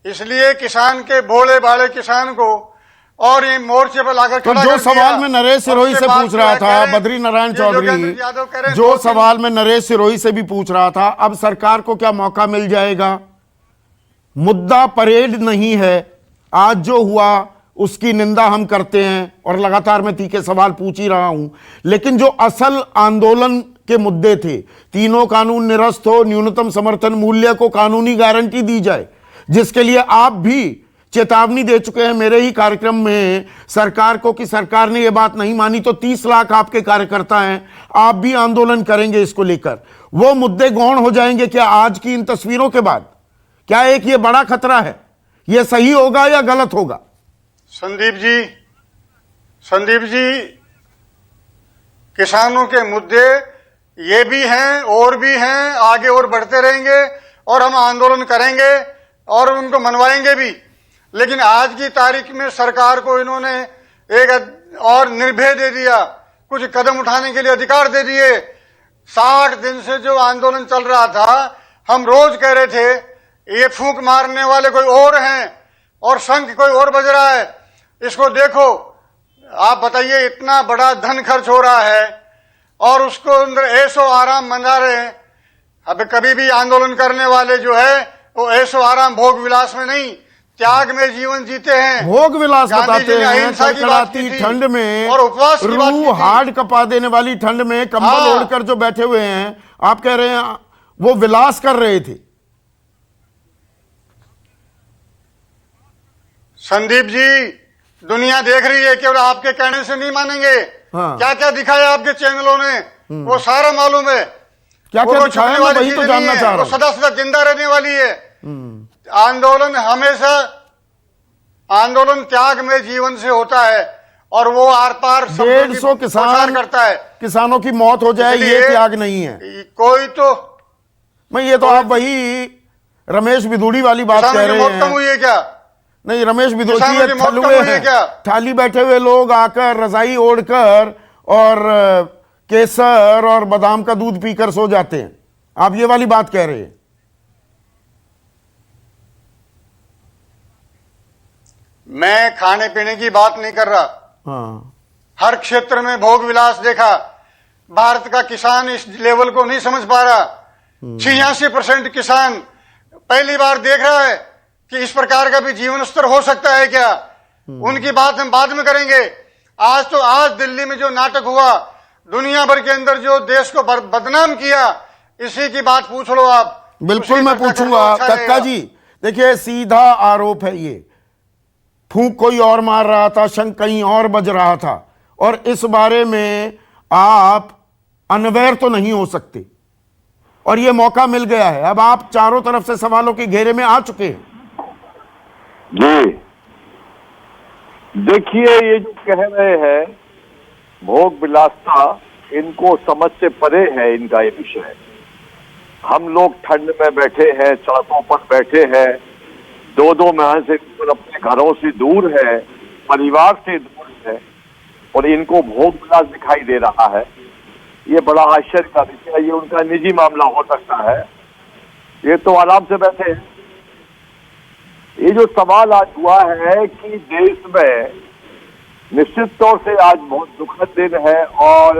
इसलिए किसान के भोले भाले किसान को और ये मोर्चे पर लाकर तो जो सवाल में नरेश सिरोही से पूछ रहा था बद्रीनारायण चौधरी, जो सवाल में नरेश सिरोही से भी पूछ रहा था, अब सरकार को क्या मौका मिल जाएगा? मुद्दा परेड नहीं है। आज जो हुआ उसकी निंदा हम करते हैं और लगातार मैं तीखे सवाल पूछ ही रहा हूं, लेकिन जो असल आंदोलन के मुद्दे थे, तीनों कानून निरस्त हो, न्यूनतम समर्थन मूल्य को कानूनी गारंटी दी जाए, जिसके लिए आप भी चेतावनी दे चुके हैं मेरे ही कार्यक्रम में सरकार को कि सरकार ने यह बात नहीं मानी तो 30 लाख आपके कार्यकर्ता हैं, आप भी आंदोलन करेंगे इसको लेकर। वो मुद्दे गौण हो जाएंगे क्या आज की इन तस्वीरों के बाद? क्या एक ये बड़ा खतरा है? ये सही होगा या गलत होगा? संदीप जी, किसानों के मुद्दे ये भी हैं और भी हैं, आगे और बढ़ते रहेंगे और हम आंदोलन करेंगे और उनको मनवाएंगे भी। लेकिन आज की तारीख में सरकार को इन्होंने एक और निर्भय दे दिया, कुछ कदम उठाने के लिए अधिकार दे दिए। 60 दिन से जो आंदोलन चल रहा था, हम रोज कह रहे थे ये फूंक मारने वाले कोई और हैं और शंख कोई और बज रहा है। इसको देखो, आप बताइए, इतना बड़ा धन खर्च हो रहा है और उसको अंदर ऐशो आराम मना रहे हैं। अब कभी भी आंदोलन करने वाले जो है वो ऐशो आराम भोग विलास में नहीं, त्याग में जीवन जीते हैं। भोग विलास बताते हैं, कड़कड़ाती ठंड में और उपवास की बात की थी। हार्ड कपा देने वाली ठंड में कंबल ओढ़कर जो बैठे हुए हैं, आप कह रहे हैं वो विलास कर रहे थे। संदीप जी, दुनिया देख रही है, केवल आपके कहने से नहीं मानेंगे। क्या क्या दिखाया आपके चैनलों ने, वो सारा मालूम है। क्या क्या दिखाया, मैं वही तो जानना चाह रहा हूं। सदा सदा जिंदा रहने वाली है। आंदोलन हमेशा, आंदोलन त्याग में जीवन से होता है और वो आर पार 150 किसान करता है। किसानों की मौत हो जाए ये त्याग नहीं है कोई तो। मैं ये तो आप वही रमेश बिधूड़ी वाली बात कह रहे हैं। कम हुई है क्या? नहीं, रमेश बिधूड़ी थलुए हैं, थाली बैठे हुए लोग आकर रजाई ओढ़कर और केसर और बादाम का दूध पीकर सो जाते हैं। आप ये वाली बात कह रहे हैं। मैं खाने पीने की बात नहीं कर रहा। हर क्षेत्र में भोग विलास देखा। भारत का किसान इस लेवल को नहीं समझ पा रहा। 86% किसान पहली बार देख रहा है कि इस प्रकार का भी जीवन स्तर हो सकता है क्या। उनकी बात हम बाद में करेंगे। आज दिल्ली में जो नाटक हुआ, दुनिया भर के अंदर जो देश को बदनाम किया, इसी की बात पूछ लो आप। बिल्कुल मैं पूछूंगा। अच्छा कक्का जी देखिए, सीधा आरोप है ये, फूंक कोई और मार रहा था, शंख कहीं और बज रहा था, और इस बारे में आप अनवेयर तो नहीं हो सकते, और ये मौका मिल गया है। अब आप चारों तरफ से सवालों के घेरे में आ चुके हैं। जी देखिए, ये जो कह रहे हैं भोग विलासता, इनको समझ से परे है इनका ये विषय। हम लोग ठंड में बैठे हैं, सड़कों पर बैठे हैं, 2-2 माह से अपने घरों से दूर है, परिवार से दूर है, और इनको भोग विलास दिखाई दे रहा है। ये बड़ा आश्चर्य का विषय है। ये उनका निजी मामला हो सकता है, ये तो आराम से बैठे हैं। ये जो सवाल आज हुआ है कि देश में निश्चित तौर से आज बहुत दुखद दिन है और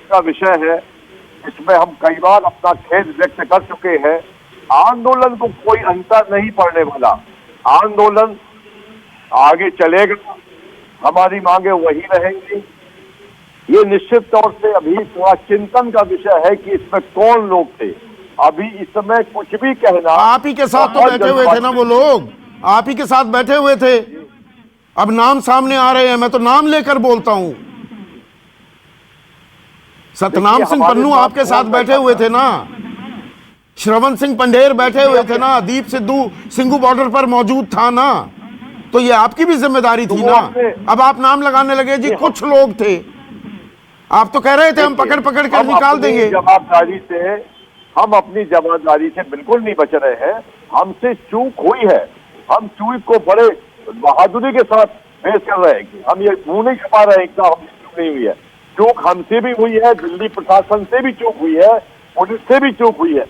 का विषय है, इसमें हम कई बार अपना खेद व्यक्त कर चुके हैं। आंदोलन को कोई अंतर नहीं पड़ने वाला, आंदोलन आगे चलेगा, हमारी मांगे वही रहेंगी। ये निश्चित तौर से अभी थोड़ा चिंतन का विषय है कि इसमें कौन लोग थे। अभी इस समय कुछ भी कहना, आप ही के साथ तो बैठे हुए थे ना वो लोग, आप ही के साथ बैठे हुए थे। अब नाम सामने आ रहे हैं, मैं तो नाम लेकर बोलता हूं। सतनाम सिंह पन्नू आपके साथ बैठे हुए थे ना, श्रवण सिंह पंडेर बैठे हुए थे ना, दीप सिद्धू सिंघू बॉर्डर पर मौजूद था ना, तो ये आपकी भी जिम्मेदारी थी ना। अब आप नाम लगाने लगे जी कुछ लोग थे, आप तो कह रहे थे हम पकड़ पकड़ कर निकाल देंगे। जवाबदारी से हम अपनी जवाबदारी से बिल्कुल नहीं बच रहे हैं। हमसे चूक हुई है, हम चूक को बड़े बहादुरी के साथ पेश कर रहे हैं। हम ये मुंह नहीं छुपा रहे हैं कि हमसे चूक नहीं हुई है। चूक हमसे भी हुई है, दिल्ली प्रशासन से भी चूक हुई है, पुलिस से भी चूक हुई है,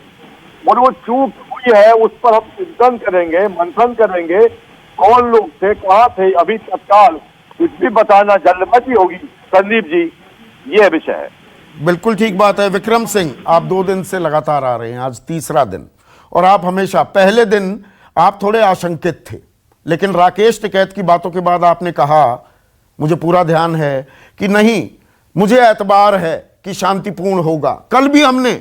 और वो चूक हुई है उस पर हम चिंतन करेंगे, मंथन करेंगे, कौन लोग थे, कहाँ थे। अभी तत्काल कुछ भी बताना जल्दबाजी होगी संदीप जी, ये विषय है। बिल्कुल ठीक बात है। विक्रम सिंह, आप 2 दिन से लगातार आ रहे हैं, आज तीसरा दिन, और आप हमेशा, पहले दिन आप थोड़े आशंकित थे, लेकिन राकेश टिकैत की बातों के बाद आपने कहा, मुझे पूरा ध्यान है, कि नहीं मुझे एतबार है कि शांतिपूर्ण होगा। कल भी हमने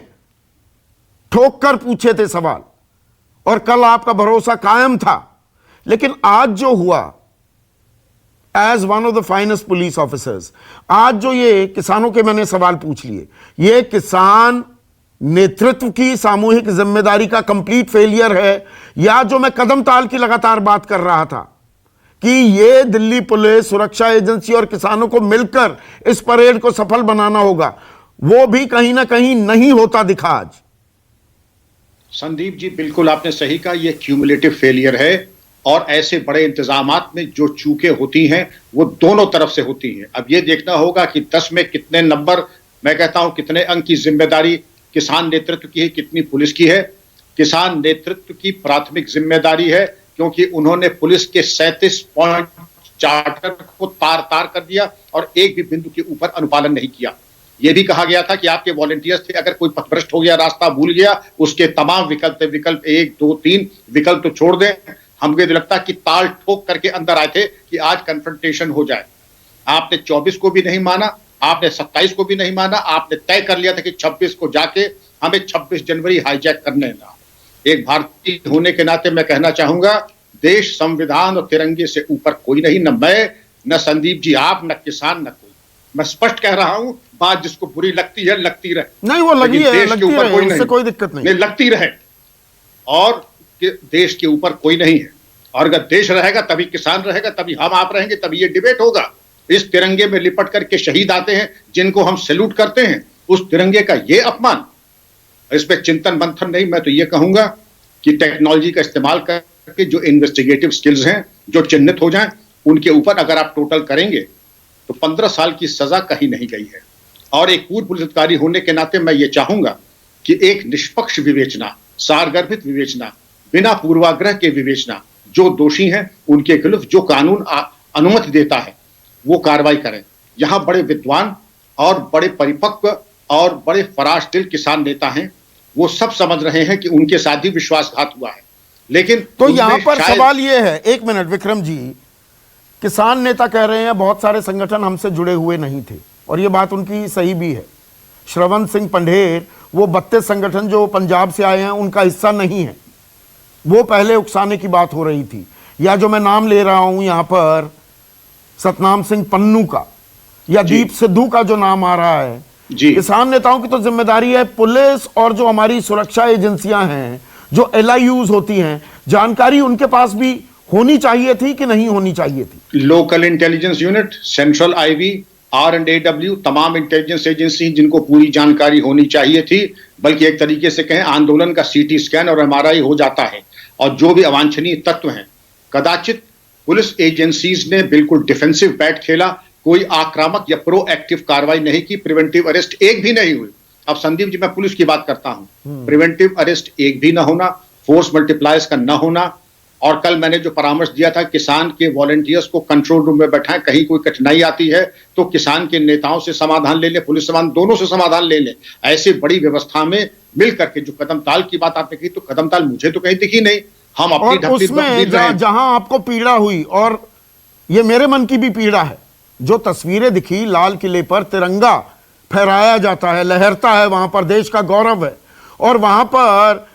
ठोक कर पूछे थे सवाल, और कल आपका भरोसा कायम था। लेकिन आज जो हुआ, as one of the finest police officers, आज जो ये किसानों के मैंने सवाल पूछ लिए, ये किसान नेतृत्व की सामूहिक जिम्मेदारी का कंप्लीट फेलियर है, या जो मैं कदम ताल की लगातार बात कर रहा था कि ये दिल्ली पुलिस, सुरक्षा एजेंसी और किसानों को मिलकर इस परेड को सफल बनाना होगा, वो भी कहीं ना कहीं नहीं होता दिखा आज। संदीप जी बिल्कुल आपने सही कहा, ये क्यूमुलेटिव फेलियर है, और ऐसे बड़े इंतजामात में जो चूकें होती हैं वो दोनों तरफ से होती हैं। अब ये देखना होगा कि 10 में कितने नंबर, मैं कहता हूं कितने अंक की जिम्मेदारी किसान नेतृत्व की है, कितनी पुलिस की है। किसान नेतृत्व की प्राथमिक जिम्मेदारी है, क्योंकि उन्होंने पुलिस के 37 पॉइंट चार्टर को तार तार कर दिया और एक भी बिंदु के ऊपर अनुपालन नहीं किया। यह भी कहा गया था कि आपके वॉलंटियर्स थे, अगर कोई पथभ्रष्ट हो गया, रास्ता भूल गया, उसके तमाम विकल्प 1, 2, 3 विकल्प तो छोड़ दें। हमको लगता कि ताल ठोक करके अंदर आए थे कि आज कन्फ्रंटेशन हो जाए। आपने 24 को भी नहीं माना, आपने 27 को भी नहीं माना, आपने तय कर लिया था कि 26 को जाके हमें 26 जनवरी हाईजैक करने ना। एक भारतीय होने के नाते मैं कहना चाहूंगा, देश, संविधान और तिरंगे से ऊपर कोई नहीं, न मैं, न संदीप जी आप, न किसान, न कोई। मैं स्पष्ट कह रहा हूं, बात जिसको बुरी लगती है लगती रहे, नहीं वो लगी है, लगती रहे, उससे कोई दिक्कत नहीं, लगती रहे, और देश के ऊपर कोई नहीं है। और अगर देश रहेगा तभी किसान रहेगा, तभी हम आप रहेंगे, तभी ये डिबेट होगा। इस तिरंगे में लिपट करके शहीद आते हैं जिनको हम सैल्यूट करते हैं, उस तिरंगे का ये अपमान, इस पे चिंतन मंथन नहीं। मैं तो ये कहूंगा कि टेक्नोलॉजी का इस्तेमाल करके जो इन्वेस्टिगेटिव स्किल्स हैं, जो चिन्हित हो जाएं, उनके ऊपर अगर आप टोटल करेंगे तो 15 साल की सजा कहीं नहीं गई है। और एक पूर्व पुलिस अधिकारी होने के नाते मैं ये चाहूंगा कि एक निष्पक्ष विवेचना, सारगर्भित विवेचना, बिना पूर्वाग्रह के विवेचना, जो दोषी हैं उनके खिलाफ जो कानून अनुमति देता है वो कार्रवाई करें। यहां बड़े विद्वान और बड़े परिपक्व और बड़े फराश दिल किसान नेता हैं, वो सब समझ रहे हैं कि उनके साथ भी विश्वासघात हुआ है। लेकिन तो यहां पर सवाल ये है, 1 मिनट विक्रम जी, किसान नेता कह रहे हैं बहुत सारे संगठन हमसे जुड़े हुए नहीं थे, और ये बात उनकी सही भी है। श्रवण सिंह पंढेर वो 32 संगठन जो पंजाब से आए हैं उनका हिस्सा नहीं है, वो पहले उकसाने की बात हो रही थी। या जो मैं नाम ले रहा हूं यहां पर सतनाम सिंह पन्नू का या दीप सिद्धू का जो नाम आ रहा है, किसान नेताओं की तो जिम्मेदारी है पुलिस और जो हमारी सुरक्षा एजेंसियां हैं, जो LIUs होती हैं, जानकारी उनके पास भी होनी चाहिए थी कि नहीं होनी चाहिए थी। Local intelligence unit, central IB, R&AW, तमाम इंटेलिजेंस एजेंसी जिनको पूरी जानकारी होनी चाहिए थी, बल्कि एक तरीके से कहें आंदोलन का CT स्कैन और MRI हो जाता है। और जो भी अवांछनीय तत्व हैं, कदाचित पुलिस एजेंसीज ने बिल्कुल डिफेंसिव बैट खेला, कोई आक्रामक या प्रोएक्टिव कार्रवाई नहीं की, प्रिवेंटिव अरेस्ट एक भी नहीं हुई। अब संदीप जी, मैं पुलिस की बात करता हूं, प्रिवेंटिव अरेस्ट एक भी ना होना, फोर्स मल्टीप्लायर्स का ना होना, और कल मैंने जो परामर्श दिया था किसान के वॉलंटियर्स को कंट्रोल रूम में बैठाएं, कहीं कोई कठिनाई आती है तो किसान के नेताओं से समाधान ले ले, पुलिस समाधान दोनों से समाधान ले ले। ऐसी बड़ी व्यवस्था में मिल करके जो कदम ताल की बात आपने कही, तो कदम ताल मुझे तो कहीं दिखी नहीं। हम अपनी उसमें जहां आपको पीड़ा हुई, और ये मेरे मन की भी पीड़ा है, जो तस्वीरें दिखी लाल किले पर तिरंगा फहराया जाता है, लहरता है, वहां पर देश का गौरव है, और वहां पर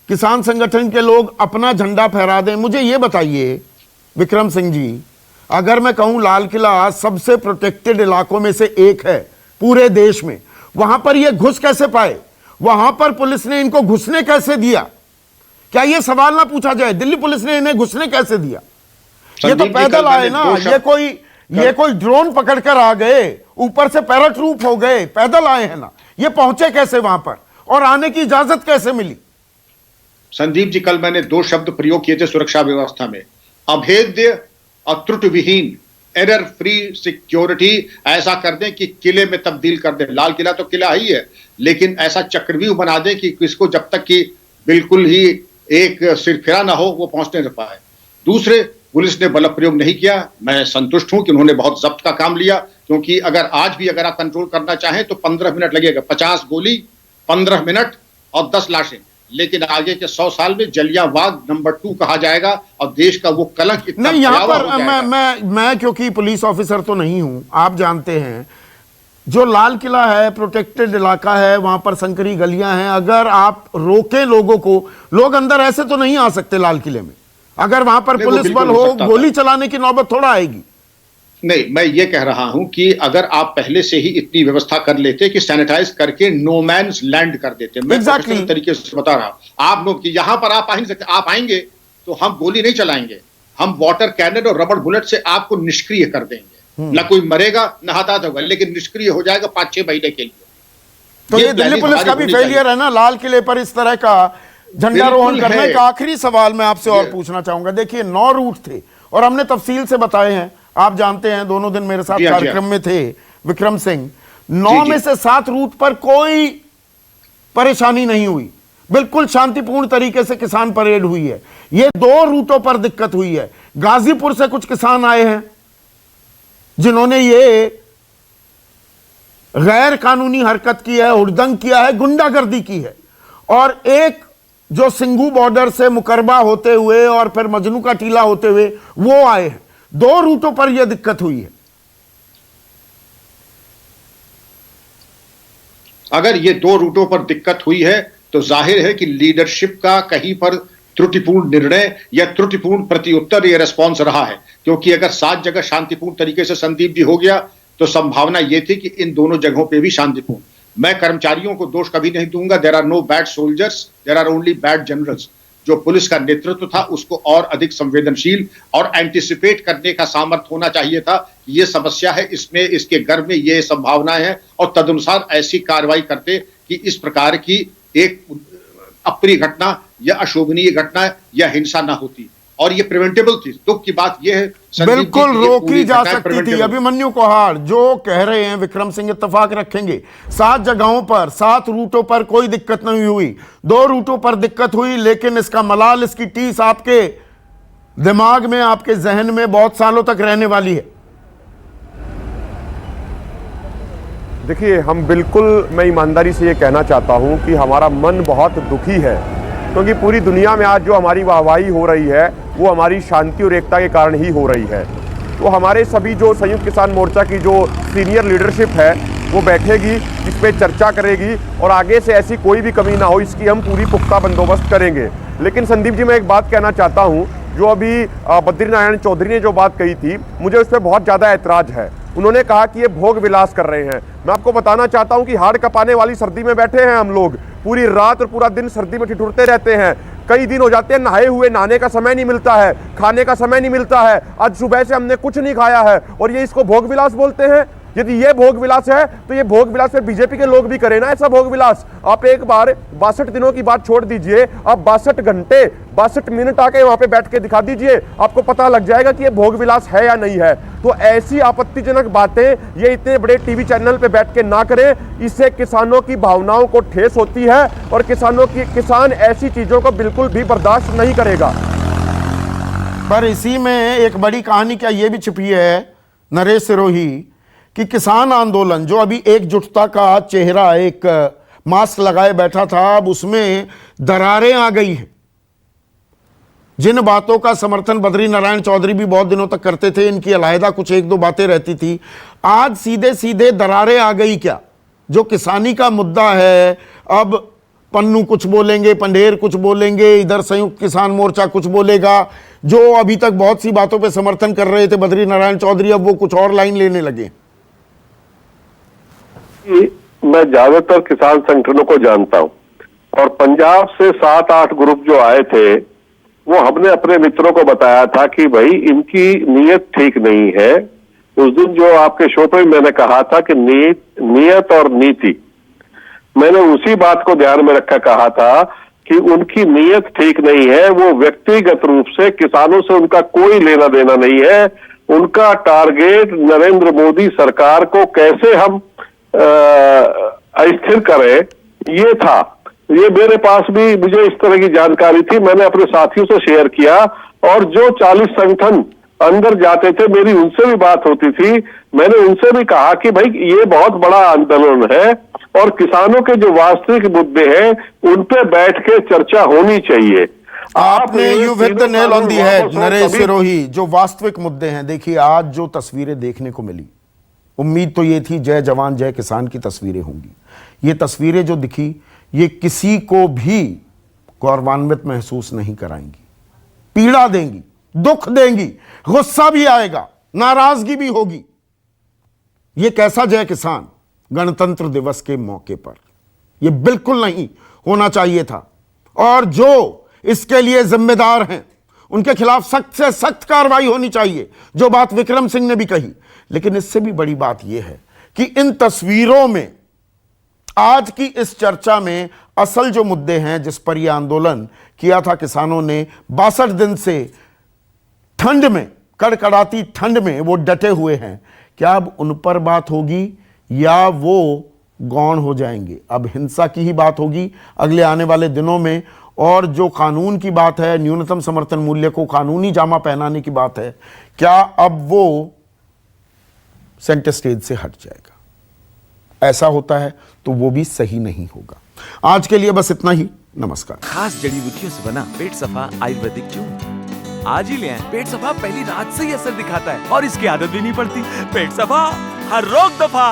किसान संगठन के लोग अपना झंडा फहरा दें। मुझे ये बताइए विक्रम सिंह जी, अगर मैं कहूं लाल किला सबसे प्रोटेक्टेड इलाकों में से एक है पूरे देश में, वहां पर ये घुस कैसे पाए? वहां पर पुलिस ने इनको घुसने कैसे दिया? क्या ये सवाल ना पूछा जाए, दिल्ली पुलिस ने इन्हें घुसने कैसे दिया? ये तो पैदल आए ना, ये कोई ड्रोन पकड़कर आ गए, ऊपर से पैराट्रूप हो गए, पैदल आए हैं ना, ये पहुंचे कैसे वहां पर, और आने की इजाजत कैसे मिली? संदीप जी, कल मैंने 2 शब्द प्रयोग किए थे सुरक्षा व्यवस्था में, अभेद्य और त्रुटि विहीन, एरर फ्री सिक्योरिटी। ऐसा कर दें कि किले में तब्दील कर दें, लाल किला तो किला ही है, लेकिन ऐसा चक्रव्यूह बना दें कि किसको जब तक कि बिल्कुल ही एक सिरफिरा ना हो वो पहुंचने न पाए। दूसरे, पुलिस ने बल प्रयोग नहीं किया, मैं संतुष्ट हूं कि उन्होंने बहुत जब्त का काम लिया, क्योंकि अगर आज भी अगर आप कंट्रोल करना चाहें तो 15 मिनट लगेगा, 50 गोली 15 मिनट और 10 लाशें, लेकिन आगे के 100 साल में जलियांवाला नंबर 2 कहा जाएगा, और देश का वो कलंक इतना नहीं। यहां पर मैं क्योंकि पुलिस ऑफिसर तो नहीं हूं, आप जानते हैं जो लाल किला है प्रोटेक्टेड इलाका है, वहां पर संकरी गलियां हैं, अगर आप रोके लोगों को, लोग अंदर ऐसे तो नहीं आ सकते लाल किले में, अगर वहां पर पुलिस बल हो, गोली चलाने की नौबत थोड़ा आएगी। नहीं, मैं ये कह रहा हूं कि अगर आप पहले से ही इतनी व्यवस्था कर लेते कि सैनिटाइज करके नो मैन्स लैंड कर देते। मैं प्रोफेशनल तरीके से बता रहा हूं आप लोग कि यहां पर आप आ नहीं सकते, आप आएंगे तो हम गोली नहीं चलाएंगे, हम वाटर कैनन और रबड़ बुलेट से आपको निष्क्रिय कर देंगे, ना कोई मरेगा ना हताहत होगा, लेकिन निष्क्रिय हो जाएगा 5-6 महीने के लिए। तो ये दिल्ली पुलिस का भी फेलियर है ना, लाल किले पर इस तरह का झंडारोहण करने का। आखिरी सवाल मैं आपसे और पूछना चाहूंगा, देखिए 9 रूट थे और हमने तफसील से बताए हैं, आप जानते हैं दोनों दिन मेरे साथ कार्यक्रम में थे विक्रम सिंह, 9 में से 7 रूट पर कोई परेशानी नहीं हुई, बिल्कुल शांतिपूर्ण तरीके से किसान परेड हुई है। ये 2 रूटों पर दिक्कत हुई है। गाजीपुर से कुछ किसान आए हैं जिन्होंने ये गैर कानूनी हरकत की है, हुड़दंग किया है, गुंडागर्दी की है, और एक जो सिंघू बॉर्डर से मुकरबा होते हुए और फिर मजनू का टीला होते हुए वो आए हैं। 2 रूटों पर यह दिक्कत हुई है। अगर ये 2 रूटों पर दिक्कत हुई है तो जाहिर है कि लीडरशिप का कहीं पर त्रुटिपूर्ण निर्णय या त्रुटिपूर्ण प्रत्युत्तर या रेस्पॉन्स रहा है, क्योंकि अगर 7 जगह शांतिपूर्ण तरीके से संदीप जी हो गया तो संभावना यह थी कि इन दोनों जगहों पे भी शांतिपूर्ण। मैं कर्मचारियों को दोष कभी नहीं दूंगा, there are no bad soldiers, there are only bad generals. जो पुलिस का नेतृत्व था उसको और अधिक संवेदनशील और एंटिसिपेट करने का सामर्थ्य होना चाहिए था कि ये समस्या है, इसमें इसके गर्भ में ये संभावनाएं हैं, और तदनुसार ऐसी कार्रवाई करते कि इस प्रकार की एक अप्रिय घटना या अशोभनीय घटना या हिंसा ना होती, और ये प्रिवेंटेबल थी। दुख की बात यह है बिल्कुल रोकी जा सकती थी। अभिमन्यु कोहाड़ जो कह रहे हैं, विक्रम सिंह इत्तेफाक रखेंगे, 7 जगहों पर 7 रूटों पर कोई दिक्कत नहीं हुई, 2 रूटों पर दिक्कत हुई, लेकिन इसका मलाल, इसकी टीस आपके दिमाग में, आपके जहन में बहुत सालों तक रहने वाली है। देखिए, हम बिल्कुल, मैं ईमानदारी से ये कहना चाहता हूं कि हमारा मन बहुत दुखी है, क्योंकि पूरी दुनिया में आज जो हमारी वाहवाही हो रही है वो हमारी शांति और एकता के कारण ही हो रही है। तो हमारे सभी जो संयुक्त किसान मोर्चा की जो सीनियर लीडरशिप है वो बैठेगी, इस पे चर्चा करेगी और आगे से ऐसी कोई भी कमी ना हो इसकी हम पूरी पुख्ता बंदोबस्त करेंगे। लेकिन संदीप जी, मैं एक बात कहना चाहता हूँ, जो अभी बद्रीनारायण चौधरी ने जो बात कही थी, मुझे उस पर बहुत ज़्यादा ऐतराज है। उन्होंने कहा कि ये भोग विलास कर रहे हैं। मैं आपको बताना चाहता हूं कि हाड़ कपाने वाली सर्दी में बैठे हैं हम लोग, पूरी रात और पूरा दिन सर्दी में ठिठुरते रहते हैं। कई दिन हो जाते हैं नहाए हुए, नहाने का समय नहीं मिलता है, खाने का समय नहीं मिलता है। आज सुबह से हमने कुछ नहीं खाया है और ये इसको भोग विलास बोलते हैं। यदि ये भोग विलास है तो ये भोग विलास फिर बीजेपी के लोग भी करें ना ऐसा भोग विलास। आप एक बार 62 दिनों की बात छोड़ दीजिए, आप 62 घंटे 62 मिनट आके वहां पे बैठ के दिखा दीजिए, आपको पता लग जाएगा कि ये भोग विलास है या नहीं है। तो ऐसी आपत्तिजनक बातें ये इतने बड़े टीवी चैनल पे बैठ के ना करें, इससे किसानों की भावनाओं को ठेस होती है और किसान ऐसी चीजों को बिल्कुल भी बर्दाश्त नहीं करेगा। पर इसी में एक बड़ी कहानी क्या ये भी छिपी है नरेश सिरोही, कि किसान आंदोलन जो अभी एकजुटता का चेहरा, एक मास्क लगाए बैठा था, अब उसमें दरारें आ गई हैं। जिन बातों का समर्थन बद्रीनारायण चौधरी भी बहुत दिनों तक करते थे, इनकी अलहदा कुछ एक दो बातें रहती थी, आज सीधे सीधे दरारें आ गई। क्या जो किसानी का मुद्दा है, अब पन्नू कुछ बोलेंगे, पंडेर कुछ बोलेंगे, इधर संयुक्त किसान मोर्चा कुछ बोलेगा। जो अभी तक बहुत सी बातों पे समर्थन कर रहे थे बद्रीनारायण चौधरी, अब वो कुछ और लाइन लेने लगे। मैं ज्यादातर किसान संगठनों को जानता हूं और पंजाब से 7-8 ग्रुप जो आए थे, वो हमने अपने मित्रों को बताया था कि भाई इनकी नीयत ठीक नहीं है। उस दिन जो आपके शो पे मैंने कहा था कि नीयत और नीति, मैंने उसी बात को ध्यान में रखकर कहा था कि उनकी नीयत ठीक नहीं है। वो व्यक्तिगत रूप से किसानों से उनका कोई लेना देना नहीं है। उनका टारगेट नरेंद्र मोदी सरकार को कैसे हम अस्थिर करें, ये था। ये मेरे पास भी मुझे इस तरह की जानकारी थी, मैंने अपने साथियों से शेयर किया और जो 40 संगठन अंदर जाते थे, मेरी उनसे भी बात होती थी। मैंने उनसे भी कहा कि भाई ये बहुत बड़ा आंदोलन है और किसानों के जो वास्तविक मुद्दे हैं उन पे बैठ के चर्चा होनी चाहिए। आपने you hit the nail on the head Naresh Sirohi. जो वास्तविक मुद्दे हैं, देखिए आज जो तस्वीरें देखने को मिली, उम्मीद तो ये थी जय जवान जय किसान की तस्वीरें होंगी। ये तस्वीरें जो दिखी, ये किसी को भी गौरवान्वित महसूस नहीं कराएंगी, पीड़ा देंगी, दुख देंगी, गुस्सा भी आएगा, नाराजगी भी होगी। ये कैसा जय किसान गणतंत्र दिवस के मौके पर, ये बिल्कुल नहीं होना चाहिए था। और जो इसके लिए जिम्मेदार हैं उनके खिलाफ सख्त से सख्त कार्रवाई होनी चाहिए, जो बात विक्रम सिंह ने भी कही। लेकिन इससे भी बड़ी बात यह है कि इन तस्वीरों में, आज की इस चर्चा में असल जो मुद्दे हैं जिस पर यह आंदोलन किया था किसानों ने, 62 दिन से ठंड में, कड़कड़ाती ठंड में वो डटे हुए हैं। क्या अब उन पर बात होगी या वो गौण हो जाएंगे? अब हिंसा की ही बात होगी अगले आने वाले दिनों में। और जो कानून की बात है, न्यूनतम समर्थन मूल्य को कानूनी जामा पहनाने की बात है, क्या अब वो सेंटर स्टेज से हट जाएगा? ऐसा होता है तो वो भी सही नहीं होगा। आज के लिए बस इतना ही। नमस्कार। खास जड़ी बूटियों से बना पेट सफा आयुर्वेदिक चूर्ण आज ही ले आएं। पेट सफा पहली रात से ही असर दिखाता है और इसकी आदत भी नहीं पड़ती। पेट सफा हर रोग दफा।